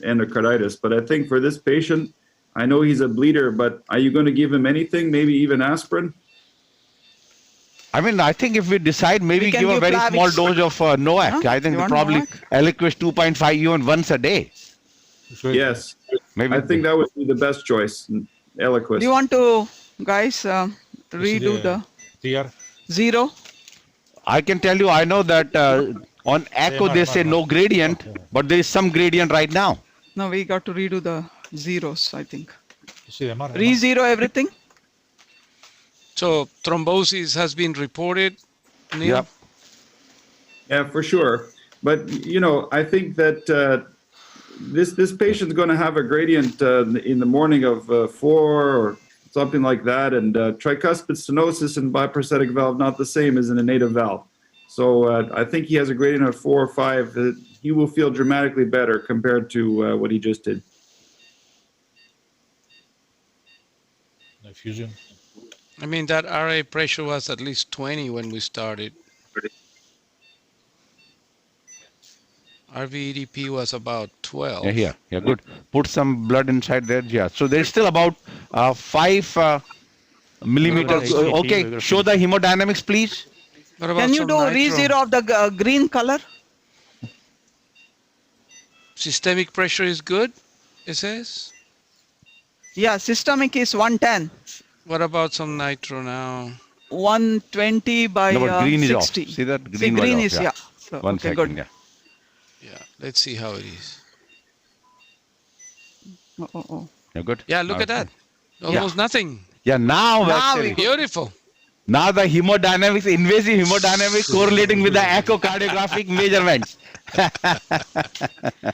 endocarditis. But I think for this patient, I know he's a bleeder, but are you going to give him anything? Maybe even aspirin? I mean, I think if we decide, maybe We can give a give very Plavix. small dose of NOAC. Huh? I think You want probably NOAC? Eliquis 2.5 even once a day. Yes. Maybe. I think that would be the best choice, Eliquis. Do you want to, guys, redo the TR. 0? I can tell you, I know that on echo they say no gradient, but there is some gradient right now. No, we got to redo the zeros, I think. You see the MR? Re-zero everything? So thrombosis has been reported, Neil? Yeah. Yeah, for sure. But, I think that this patient's going to have a gradient in the morning of 4 or something like that. And tricuspid stenosis and bioprosthetic valve, not the same as in a native valve. So I think he has a gradient of 4 or 5. He will feel dramatically better compared to what he just did. No fusion. I mean, that RA pressure was at least 20 when we started. RV was about 12. Yeah, here. Yeah, good. Put some blood inside there. Yeah. So there's still about 5 millimeters. HPP, Okay. Show the hemodynamics, please. What about Can you some do nitro? re-zero of the green color? Systemic pressure is good, it says. Yeah, systemic is 110. What about some nitro now? 120 by No, but green is off. 60. See that? See, was green off, is, yeah. So, One okay, second, good. yeah. Yeah, let's see how it is. Oh. You're good? Yeah, look at that. Almost nothing. Yeah, now Now actually. we- Beautiful. Now the hemodynamics, invasive hemodynamics correlating with the echocardiographic measurements.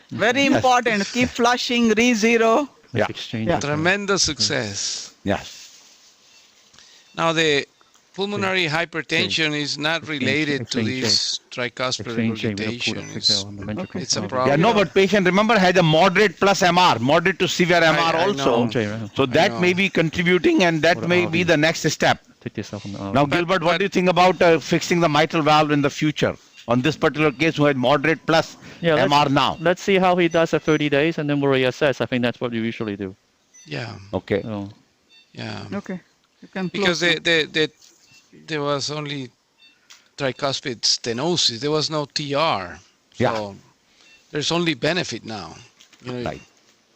Very important. Keep flushing, re-zero. Yeah. Exchange. Yeah. Tremendous success. Yes. Now, the pulmonary hypertension is not related to this tricuspid regurgitation. It's a problem. Yeah, no, but patient, remember, has a moderate plus MR, moderate to severe MR I also. know. So that may be contributing, and that may be the next step. Now, Gilbert, what do you think about fixing the mitral valve in the future on this particular case who had moderate plus MR now? Let's see how he does at 30 days, and then we'll reassess. I think that's what we usually do. Yeah. Okay. So, Yeah. Okay. You can Because close there was only tricuspid stenosis. There was no TR. So there's only benefit now. You know, Right.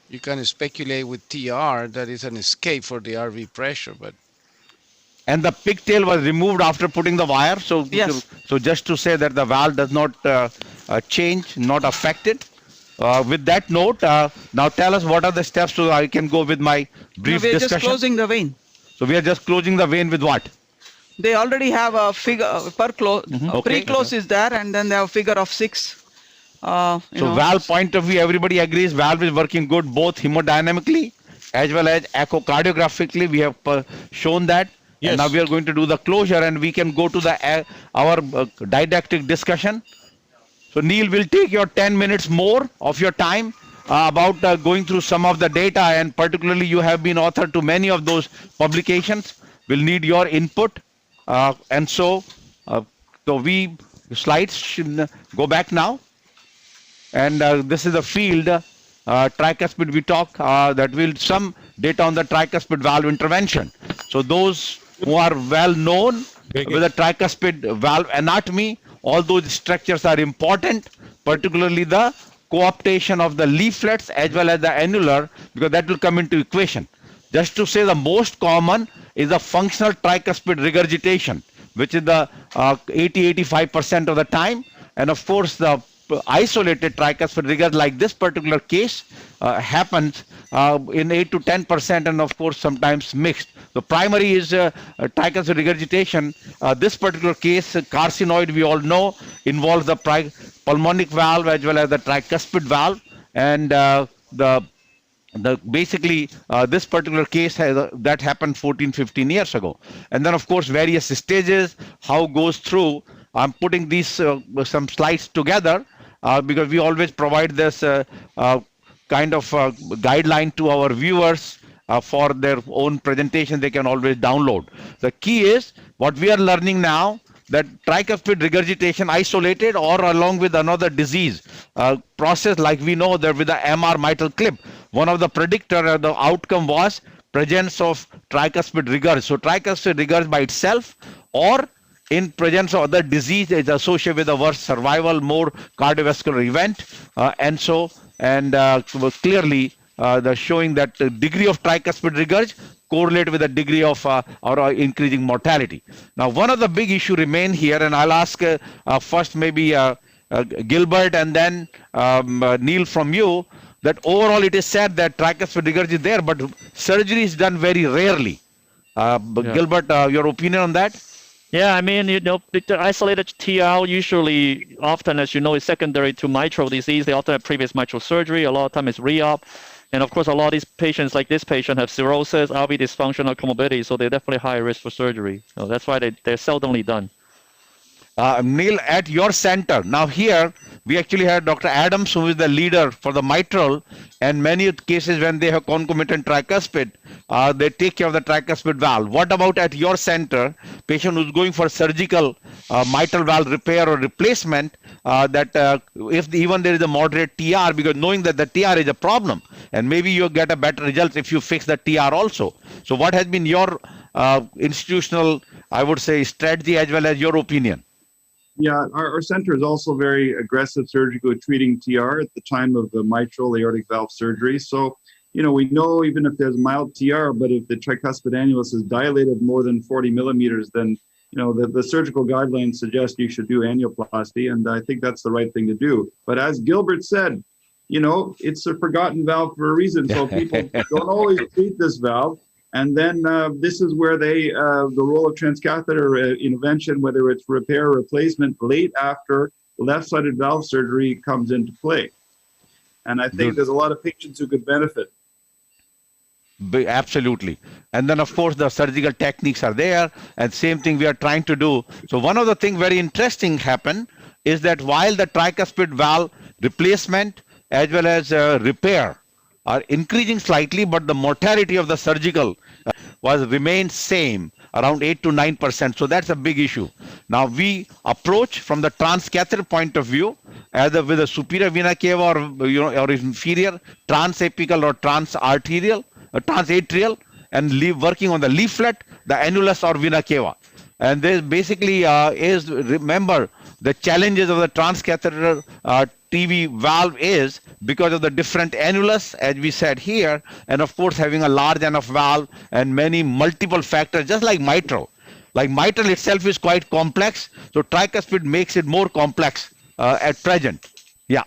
you can speculate with TR that is an escape for the RV pressure, but And the pigtail was removed after putting the wire. So, Yes. so just to say that the valve does not change, not affected. With that note, now tell us what are the steps so I can go with my brief We're discussion. just closing the vein. So we are just closing the vein with what? They already have a figure per close. Okay. Pre-close is there, and then they have a figure of 6. So valve point of view, everybody agrees valve is working good both hemodynamically as well as echocardiographically. We have shown that. Yes. And now we are going to do the closure, and we can go to the our didactic discussion. So Neil will take your 10 minutes more of your time about going through some of the data, and particularly you have been author to many of those publications. We'll need your input. And so we slides should go back now. And this is a field tricuspid we talk that will some data on the tricuspid valve intervention. So those who are well known with the tricuspid valve anatomy, all those structures are important, particularly the cooptation of the leaflets as well as the annular, because that will come into equation. Just to say the most common is the functional tricuspid regurgitation, which is the 80-85% of the time, and of course the isolated tricuspid rigor like this particular case happens in 8 to 10%, and of course sometimes mixed. The primary is tricuspid regurgitation. This particular case, carcinoid, we all know, involves the pulmonic valve as well as the tricuspid valve, and basically this particular case that happened 14-15 years ago. And then of course various stages, how it goes through. I'm putting these some slides together because we always provide this kind of guideline to our viewers for their own presentation. They can always download. The key is what we are learning now, that tricuspid regurgitation isolated or along with another disease process, like we know that with the MR mitral clip, one of the predictor the outcome was presence of tricuspid rigor. So tricuspid rigor by itself or in presence of other disease is associated with a worse survival, more cardiovascular event, and clearly the showing that the degree of tricuspid rigor correlate with the degree of or increasing mortality. Now, one of the big issue remain here, and I'll ask first maybe Gilbert and then Neil from you, that overall it is said that tricuspid rigor is there, but surgery is done very rarely. Gilbert, your opinion on that? Yeah, I mean, the isolated TR usually, often, as you know, is secondary to mitral disease. They often have previous mitral surgery. A lot of time it's re-op. And of course, a lot of these patients, like this patient, have cirrhosis, RV dysfunction, or comorbidities, so they're definitely high risk for surgery. So that's why they're seldomly done. Neil, at your center, now here we actually had Dr. Adams, who is the leader for the mitral, and many cases when they have concomitant tricuspid, they take care of the tricuspid valve. What about at your center, patient who's going for surgical mitral valve repair or replacement, that if even there is a moderate TR, because knowing that the TR is a problem, and maybe you get a better result if you fix the TR also. So what has been your institutional, I would say, strategy as well as your opinion? Yeah, our center is also very aggressive surgically treating TR at the time of the mitral aortic valve surgery. So, you know, we know even if there's mild TR, but if the tricuspid annulus is dilated more than 40 millimeters, then, you know, the surgical guidelines suggest you should do annuloplasty, and I think that's the right thing to do. But as Gilbert said, you know, it's a forgotten valve for a reason. So people don't always treat this valve. And then this is where the role of transcatheter intervention, whether it's repair or replacement late after left-sided valve surgery, comes into play. And I think there's a lot of patients who could benefit. Absolutely. And then, of course, the surgical techniques are there, and same thing we are trying to do. So one of the things very interesting happened is that while the tricuspid valve replacement as well as repair are increasing slightly, but the mortality of the surgical was remained same, around 8 to 9%. So that's a big issue. Now we approach from the transcatheter point of view, either with a superior vena cava or or inferior transapical or transarterial, transatrial, and working on the leaflet, the annulus or vena cava. And this basically is, remember, the challenges of the transcatheter TV valve is because of the different annulus, as we said here, and of course having a large enough valve and many multiple factors, just like mitral. Like mitral itself is quite complex, so tricuspid makes it more complex at present. Yeah.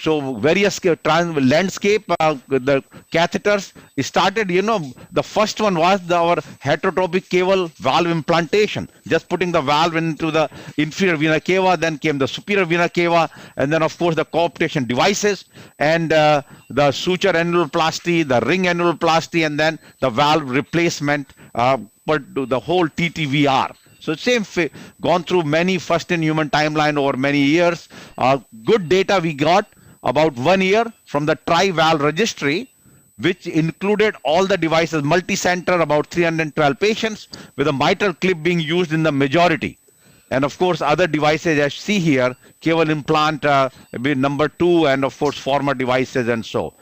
So various landscape, the catheters started, the first one was our heterotropic caval valve implantation, just putting the valve into the inferior vena cava, then came the superior vena cava, and then of course the cooptation devices, and the suture annuloplasty, the ring annuloplasty, and then the valve replacement, but the whole TTVR. So same, gone through many first-in-human timeline over many years. Good data we got about 1 year from the TRI-valve registry, which included all the devices, multi-center, about 312 patients, with a mitral clip being used in the majority. And of course, other devices, as you see here, caval implant number 2, and of course, former devices and so.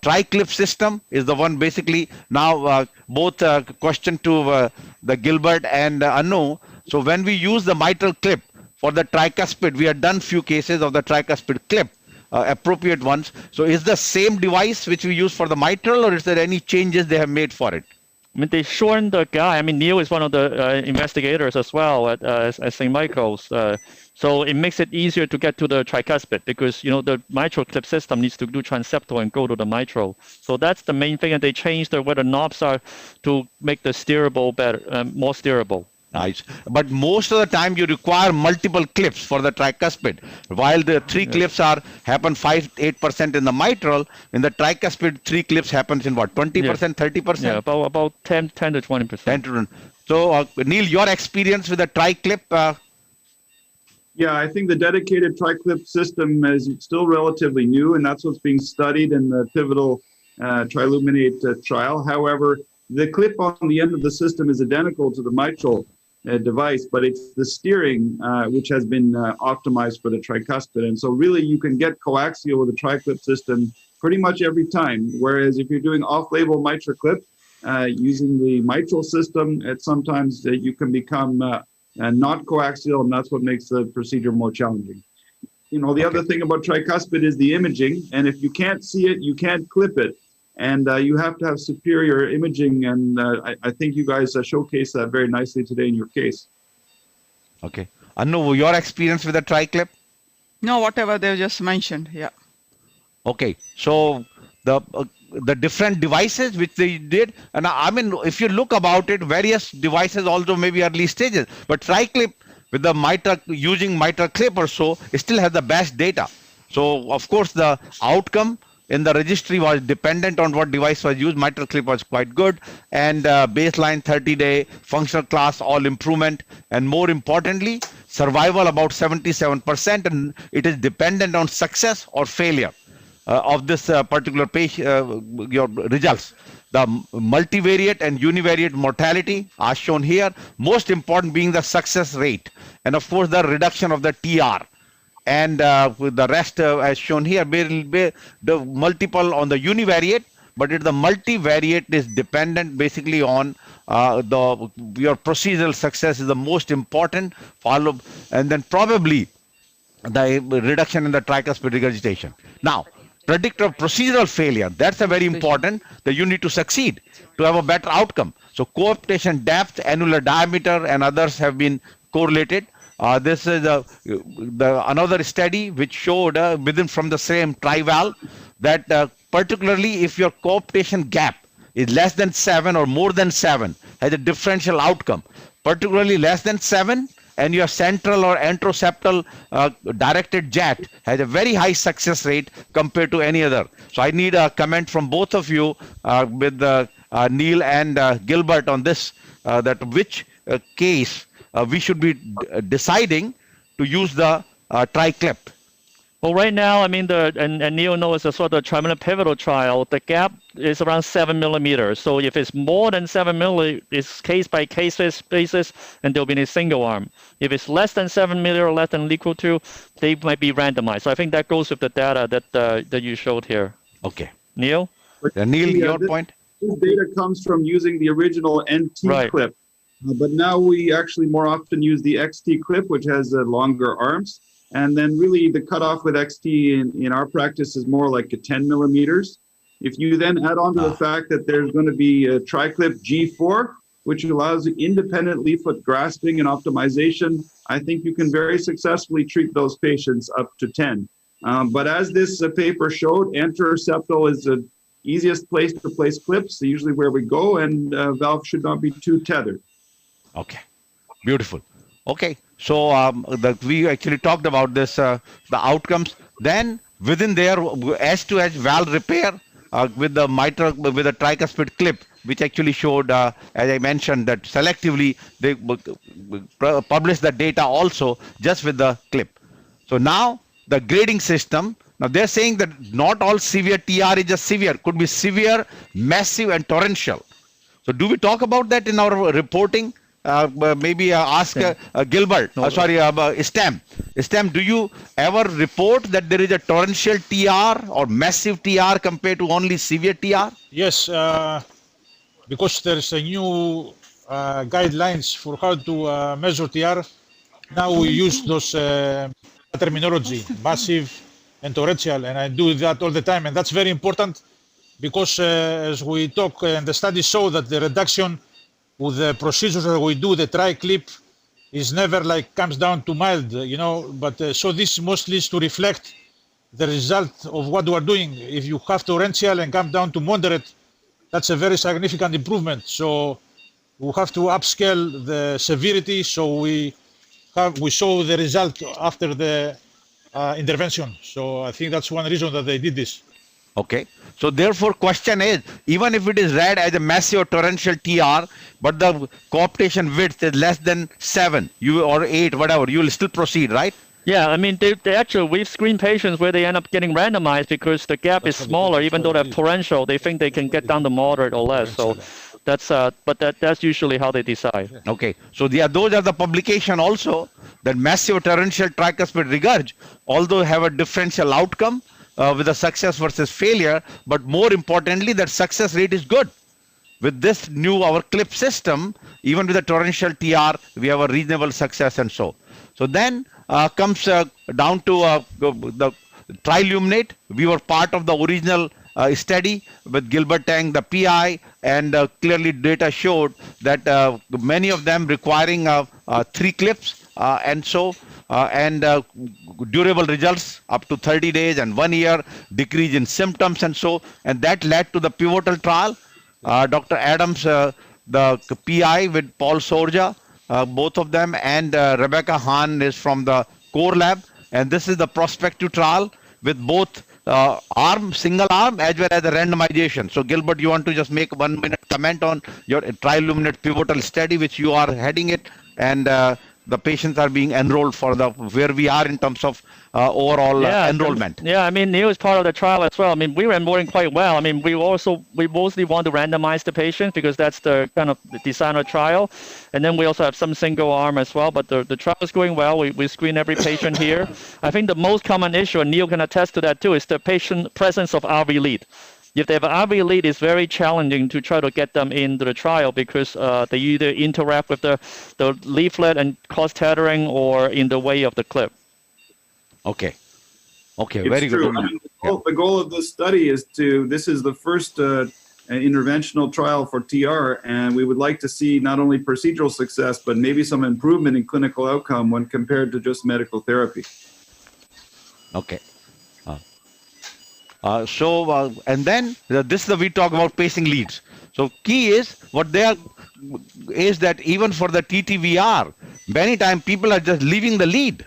Tri-clip system is the one basically now both question to the Gilbert and Anu. So when we use the mitral clip for the tricuspid, we have done few cases of the tricuspid clip, appropriate ones. So is the same device which we use for the mitral, or is there any changes they have made for it? I mean, they shortened the guy. I mean, Neil is one of the investigators as well at St. Michael's. So it makes it easier to get to the tricuspid because, the mitral clip system needs to do transeptal and go to the mitral. So that's the main thing. And they changed where the knobs are to make the steerable better, more steerable. Nice. But most of the time you require multiple clips for the tricuspid. While the 3 clips happen 5-8% in the mitral, in the tricuspid 3 clips happens in what, 20%, 30%? Yeah, about 10 to 20%. 10 to 20. So Neil, your experience with the tri-clip? Yeah, I think the dedicated tri-clip system is still relatively new, and that's what's being studied in the pivotal Triluminate trial. However, the clip on the end of the system is identical to the mitral device, but it's the steering which has been optimized for the tricuspid. And so really you can get coaxial with a tri-clip system pretty much every time. Whereas if you're doing off-label mitral clip using the mitral system, sometimes you can become not coaxial, and that's what makes the procedure more challenging. The other thing about tricuspid is the imaging, and if you can't see it, you can't clip it. And you have to have superior imaging, and I think you guys showcase that very nicely today in your case. Okay. Anu, your experience with the tri-clip? No, whatever they just mentioned, yeah. Okay, so the different devices which they did, and I mean, if you look about it, various devices also maybe early stages, but tri-clip with the mitral, using mitral clip or so, it still has the best data. So of course the outcome in the registry was dependent on what device was used. Mitral clip was quite good, and baseline 30-day functional class, all improvement, and more importantly, survival about 77%, and it is dependent on success or failure of this particular patient, your results. The multivariate and univariate mortality are shown here, most important being the success rate, and of course the reduction of the TR. And with the rest as shown here, the multiple on the univariate, but the multivariate is dependent basically on your procedural success is the most important, followed, and then probably the reduction in the tricuspid regurgitation. Now, predictor of procedural failure, that's a very important, that you need to succeed to have a better outcome. So cooptation depth, annular diameter, and others have been correlated. This is another study which showed from the same tri-valve that particularly if your cooptation gap is less than 7 or more than 7 has a differential outcome, particularly less than 7, and your central or anteroseptal directed jet has a very high success rate compared to any other. So I need a comment from both of you with Neil and Gilbert on this, that which case we should be deciding to use the tri-clip. Well, right now, I mean, and Neil knows the sort of triangular pivotal trial, the gap is around 7 millimeters. So if it's more than 7 millimeters, it's case by case basis, and there'll be a single arm. If it's less than 7 millimeters or less than or equal to, they might be randomized. So I think that goes with the data that you showed here. Okay. Neil? Neil, your point? This data comes from using the original NT clip, but now we actually more often use the XT clip, which has longer arms. And then really the cutoff with XT in our practice is more like 10 millimeters. If you then add on to the fact that there's going to be a tri-clip G4, which allows independent leaflet grasping and optimization, I think you can very successfully treat those patients up to 10. But as this paper showed, anteroseptal is the easiest place to place clips, usually where we go, and valve should not be too tethered. Okay, beautiful. Okay, so we actually talked about this, the outcomes. Then within there, S2H valve repair with the mitral, with the tricuspid clip, which actually showed, as I mentioned, that selectively they published the data also just with the clip. So now the grading system. Now they're saying that not all severe TR is just severe, could be severe, massive, and torrential. So do we talk about that in our reporting? Maybe ask Gilbert, Stem. Stem, do you ever report that there is a torrential TR or massive TR compared to only severe TR? Yes, because there's a new guidelines for how to measure TR. Now we use those terminology, massive and torrential, and I do that all the time, and that's very important because as we talk and the studies show that the reduction with the procedures that we do, the tri-clip is never like comes down to mild, you know, but so this mostly is to reflect the result of what we are doing. If you have torrential and come down to moderate, that's a very significant improvement. So we have to upscale the severity, so we show the result after the intervention. So I think that's one reason that they did this. Okay, so therefore question is, even if it is read as a massive or torrential TR, but the coaptation width is less than 7 or 8, whatever, you will still proceed, right? Yeah, I mean, they actually, we've screened patients where they end up getting randomized because the gap is smaller, even though they're torrential, they think they can get down to moderate or less. So that's, but that's usually how they decide. Okay, so those are the publication also, that massive torrential tricuspid regurg, although have a differential outcome, with a success versus failure, but more importantly, that success rate is good. With this new, our clip system, even with a torrential TR, we have a reasonable success and so. So then comes down to the triluminate. We were part of the original study with Gilbert Tang, the PI, and clearly data showed that many of them requiring 3 clips and so. Durable results up to 30 days and 1 year, decrease in symptoms and so, and that led to the pivotal trial. Dr. Adams, the PI with Paul Sorja, both of them, and Rebecca Hahn is from the core lab, and this is the prospective trial with both single arm as well as the randomization. So Gilbert, you want to just make 1 minute comment on your triluminate pivotal study, which you are heading it, and the patients are being enrolled for where we are in terms of overall enrollment. Yeah, I mean, Neil is part of the trial as well. I mean, we were enrolling quite well. I mean, we mostly want to randomize the patients because that's the kind of the design of trial. And then we also have some single arm as well, but the trial is going well. We screen every patient here. I think the most common issue, and Neil can attest to that too, is the patient presence of RV lead. If they have an RV lead, it's very challenging to try to get them into the trial because they either interact with the leaflet and cause tethering or in the way of the clip. Okay. Okay, it's very true. good. I mean, the goal of this study is this is the first interventional trial for TR, and we would like to see not only procedural success, but maybe some improvement in clinical outcome when compared to just medical therapy. Okay. And then we talk about pacing leads. So key is what they are is that even for the TTVR, many times people are just leaving the lead.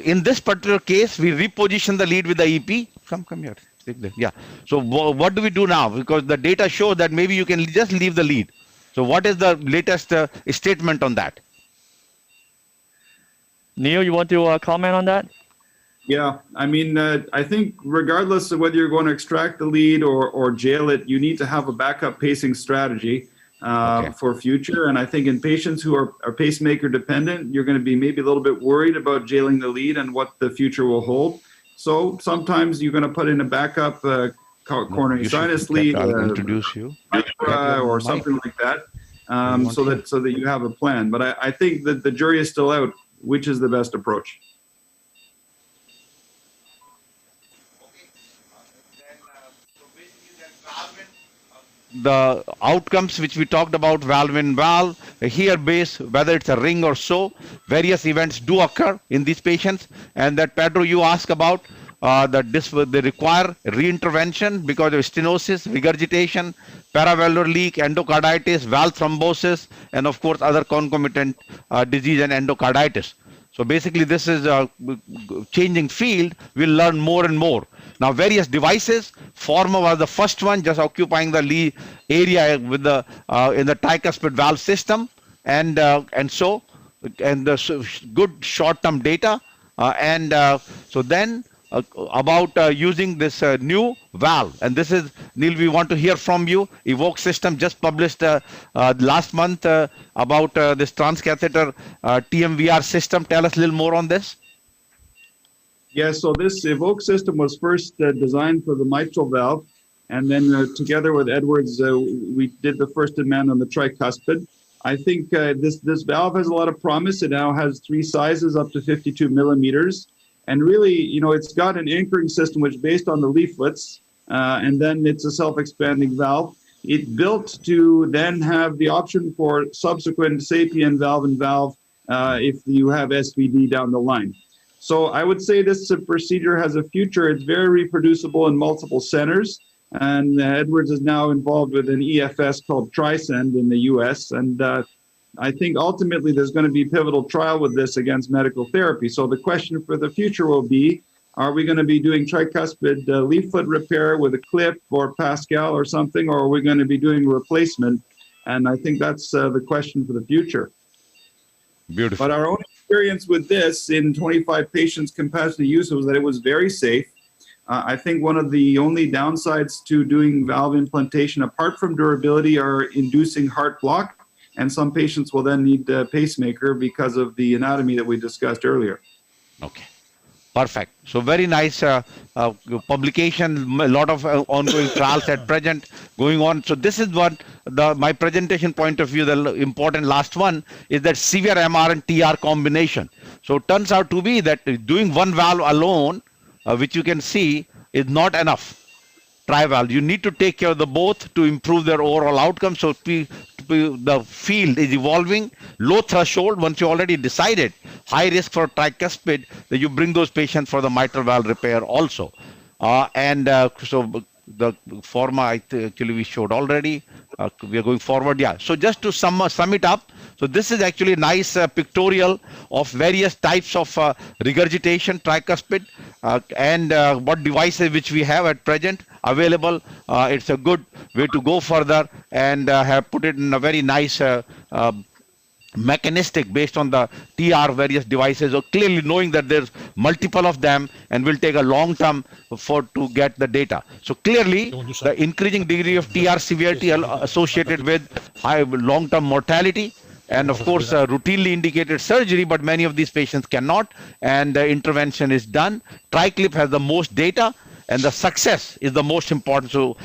In this particular case, we reposition the lead with the EP. Come here. Yeah. So what do we do now? Because the data show that maybe you can just leave the lead. So what is the latest statement on that? Neil, you want to comment on that? Yeah, I mean, I think regardless of whether you're going to extract the lead or jail it, you need to have a backup pacing strategy for future. And I think in patients who are pacemaker dependent, you're going to be maybe a little bit worried about jailing the lead and what the future will hold. So sometimes you're going to put in a backup coronary sinus lead, introduce you, or something like that, so that you have a plan. But I think that the jury is still out. Which is the best approach? The outcomes which we talked about, valve in valve, here base, whether it's a ring or so, various events do occur in these patients. And that Pedro, you ask about they require reintervention because of stenosis, regurgitation, paravalvular leak, endocarditis, valve thrombosis, and of course other concomitant disease and endocarditis. So basically this is a changing field. We'll learn more and more. Now various devices, Forma was the first one just occupying the lead area with the in the tricuspid valve system, and the good short-term data, so then about using this new valve, and this is Neil, we want to hear from you. Evoke system just published last month about this transcatheter TMVR system. Tell us a little more on this. Yeah, so this Evoke system was first designed for the mitral valve, and then together with Edwards, we did the first demand on the tricuspid. I think this valve has a lot of promise. It now has 3 sizes up to 52 millimeters. And really, it's got an anchoring system which is based on the leaflets, and then it's a self-expanding valve. It's built to then have the option for subsequent SAPIEN valve and valve if you have SVD down the line. So I would say this procedure has a future. It's very reproducible in multiple centers. And Edwards is now involved with an EFS called TriSend in the US. And I think ultimately there's going to be pivotal trial with this against medical therapy. So the question for the future will be, are we going to be doing tricuspid leaflet repair with a clip or Pascal or something, or are we going to be doing replacement? And I think that's the question for the future. Beautiful. But our own experience with this in 25 patients compassionate use was that it was very safe. I think one of the only downsides to doing valve implantation, apart from durability, are inducing heart block. And some patients will then need a pacemaker because of the anatomy that we discussed earlier. Okay, perfect. So very nice publication, a lot of ongoing trials at present going on. So this is what my presentation point of view, the important last one is that severe MR and TR combination. So it turns out to be that doing one valve alone, which you can see, is not enough. Tri-valve, you need to take care of the both to improve their overall outcome. So the field is evolving. Low threshold, once you already decided high risk for tricuspid, that you bring those patients for the mitral valve repair also. So the Forma actually we showed already. We are going forward. Yeah. So just to sum it up. So this is actually a nice pictorial of various types of regurgitation, tricuspid, and what devices which we have at present available. It's a good way to go further and have put it in a very nice mechanistic based on the TR various devices, or clearly knowing that there's multiple of them and will take a long term to get the data. So clearly the increasing degree of TR severity associated with high long-term mortality, and of course routinely indicated surgery, but many of these patients cannot, and the intervention is done. TriClip has the most data, and the success is the most important. So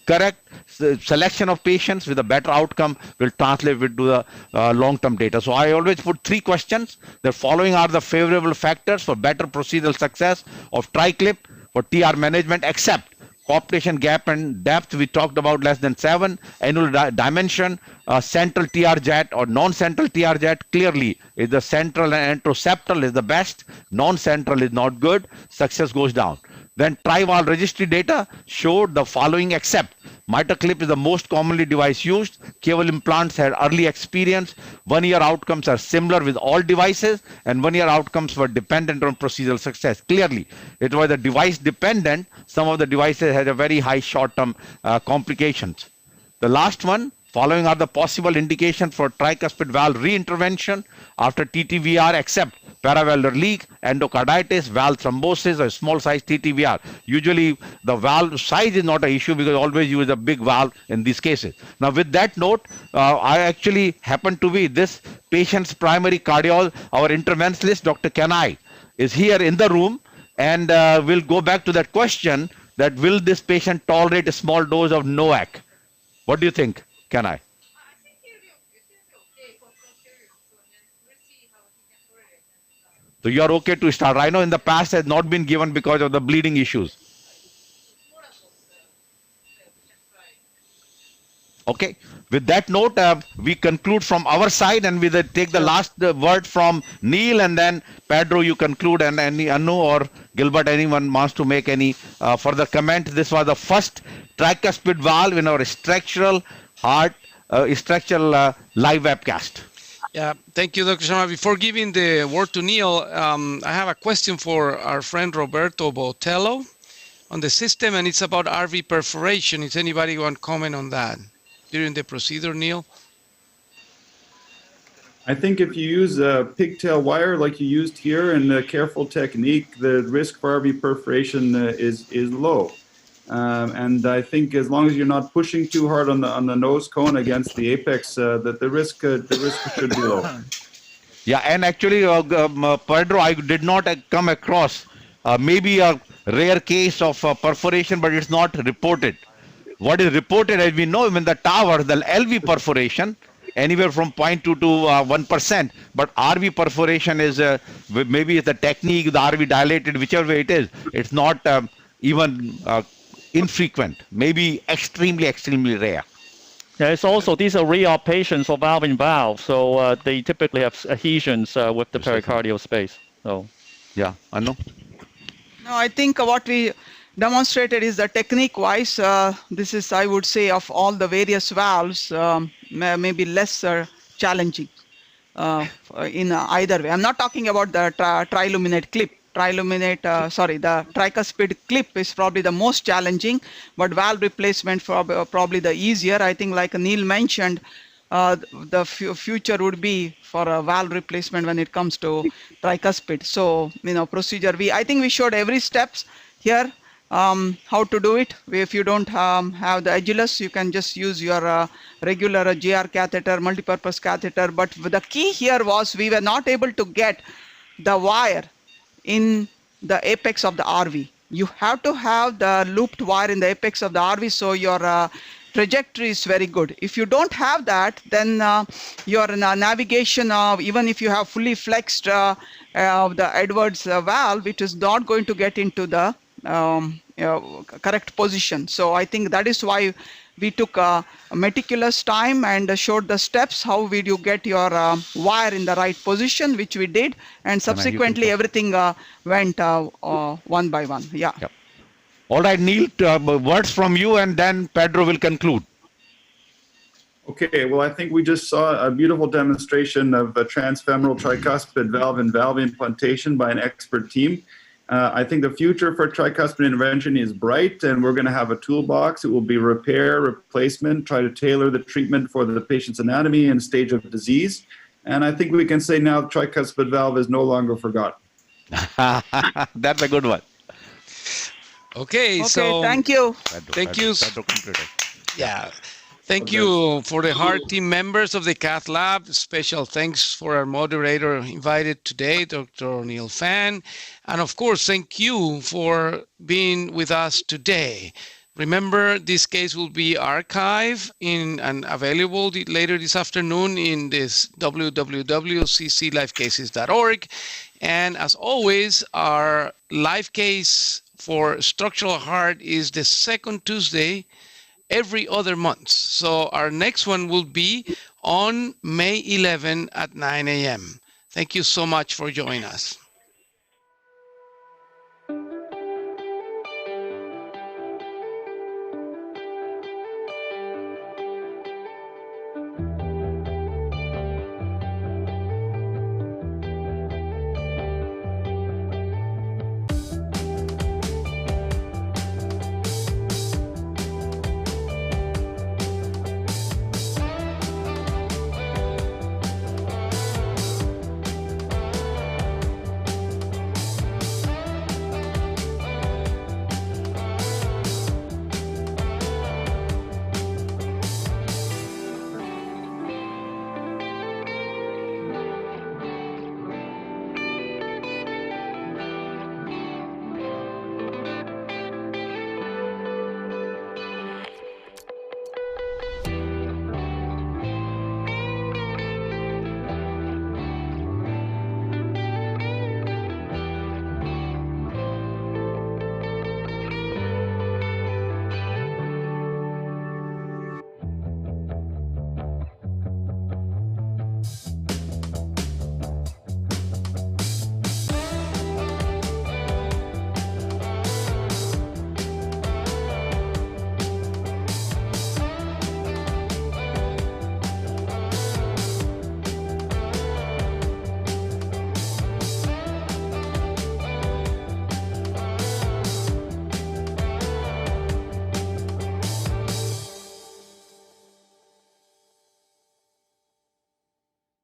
correct selection of patients with a better outcome will translate into the long-term data. So I always put 3 questions. The following are the favorable factors for better procedural success of TriClip for TR management, except coaptation gap and depth. We talked about less than 7. Annual dimension, central TR jet or non-central TR jet. Clearly is the central and anteroseptal is the best. Non-central is not good. Success goes down. Then tri-valve registry data showed the following except mitral clip is the most commonly device used. Cable implants had early experience. 1 year outcomes are similar with all devices, and 1 year outcomes were dependent on procedural success. Clearly, it was a device dependent. Some of the devices had a very high short-term complications. The last one, following are the possible indications for tricuspid valve reintervention after TTVR except paravalvular leak, endocarditis, valve thrombosis, or small size TTVR. Usually the valve size is not an issue because always use a big valve in these cases. Now with that note, I actually happen to be this patient's primary cardiologist, our interventionist, Dr. Kenai, is here in the room, and we'll go back to that question that will this patient tolerate a small dose of NOAC? What do you think, Kenai? So you are okay to start. I know in the past has not been given because of the bleeding issues. Okay. With that note, we conclude from our side, and we take the last word from Neil, and then Pedro, you conclude, and any Anu or Gilbert, anyone wants to make any further comment. This was the first tricuspid valve in our structural heart, structural live webcast. Yeah, thank you, Dr. Sharma. Before giving the word to Neil, I have a question for our friend Roberto Botello on the system, and it's about RV perforation. Is anybody want to comment on that during the procedure, Neil? I think if you use a pigtail wire like you used here and a careful technique, the risk for RV perforation is low. And I think as long as you're not pushing too hard on the nose cone against the apex, that the risk should be low. Yeah, and actually, Pedro, I did not come across maybe a rare case of perforation, but it's not reported. What is reported, as we know, in the tower, the LV perforation, anywhere from 0.2 to 1%, but RV perforation is maybe it's the technique, the RV dilated, whichever way it is, it's not even infrequent, maybe extremely rare. Yeah, it's also, these are re-op patients for valve in valve, so they typically have adhesions with the pericardial space. So, yeah, I know. No, I think what we demonstrated is the technique-wise, this is, I would say, of all the various valves, maybe less challenging in either way. I'm not talking about the triluminate clip. The tricuspid clip is probably the most challenging, but valve replacement probably the easier. I think, like Neil mentioned, the future would be for a valve replacement when it comes to tricuspid. So, procedure, I think we showed every steps here, how to do it. If you don't have the Agilus, you can just use your regular GR catheter, multipurpose catheter. But the key here was we were not able to get the wire in the apex of the RV. You have to have the looped wire in the apex of the RV, so your trajectory is very good. If you don't have that, then your navigation, even if you have fully flexed the Edwards valve, it is not going to get into the correct position. So I think that is why we took a meticulous time and showed the steps, how will you get your wire in the right position, which we did, and subsequently everything went one by one. Yeah. Yep. All right, Neil, words from you, and then Pedro will conclude. Okay, well, I think we just saw a beautiful demonstration of a transfemoral tricuspid valve and valve implantation by an expert team. I think the future for tricuspid intervention is bright, and we're going to have a toolbox. It will be repair, replacement, try to tailor the treatment for the patient's anatomy and stage of disease. And I think we can say now tricuspid valve is no longer forgotten. That's a good one. Okay, so thank you. Thank you. Yeah. Thank you for the heart team members of the Cath Lab. Special thanks for our moderator invited today, Dr. Neil Fan. And of course, thank you for being with us today. Remember, this case will be archived and available later this afternoon in this www.cclivecases.org. And as always, our live case for structural heart is the second Tuesday every other month. So our next one will be on May 11 at 9 a.m. Thank you so much for joining us.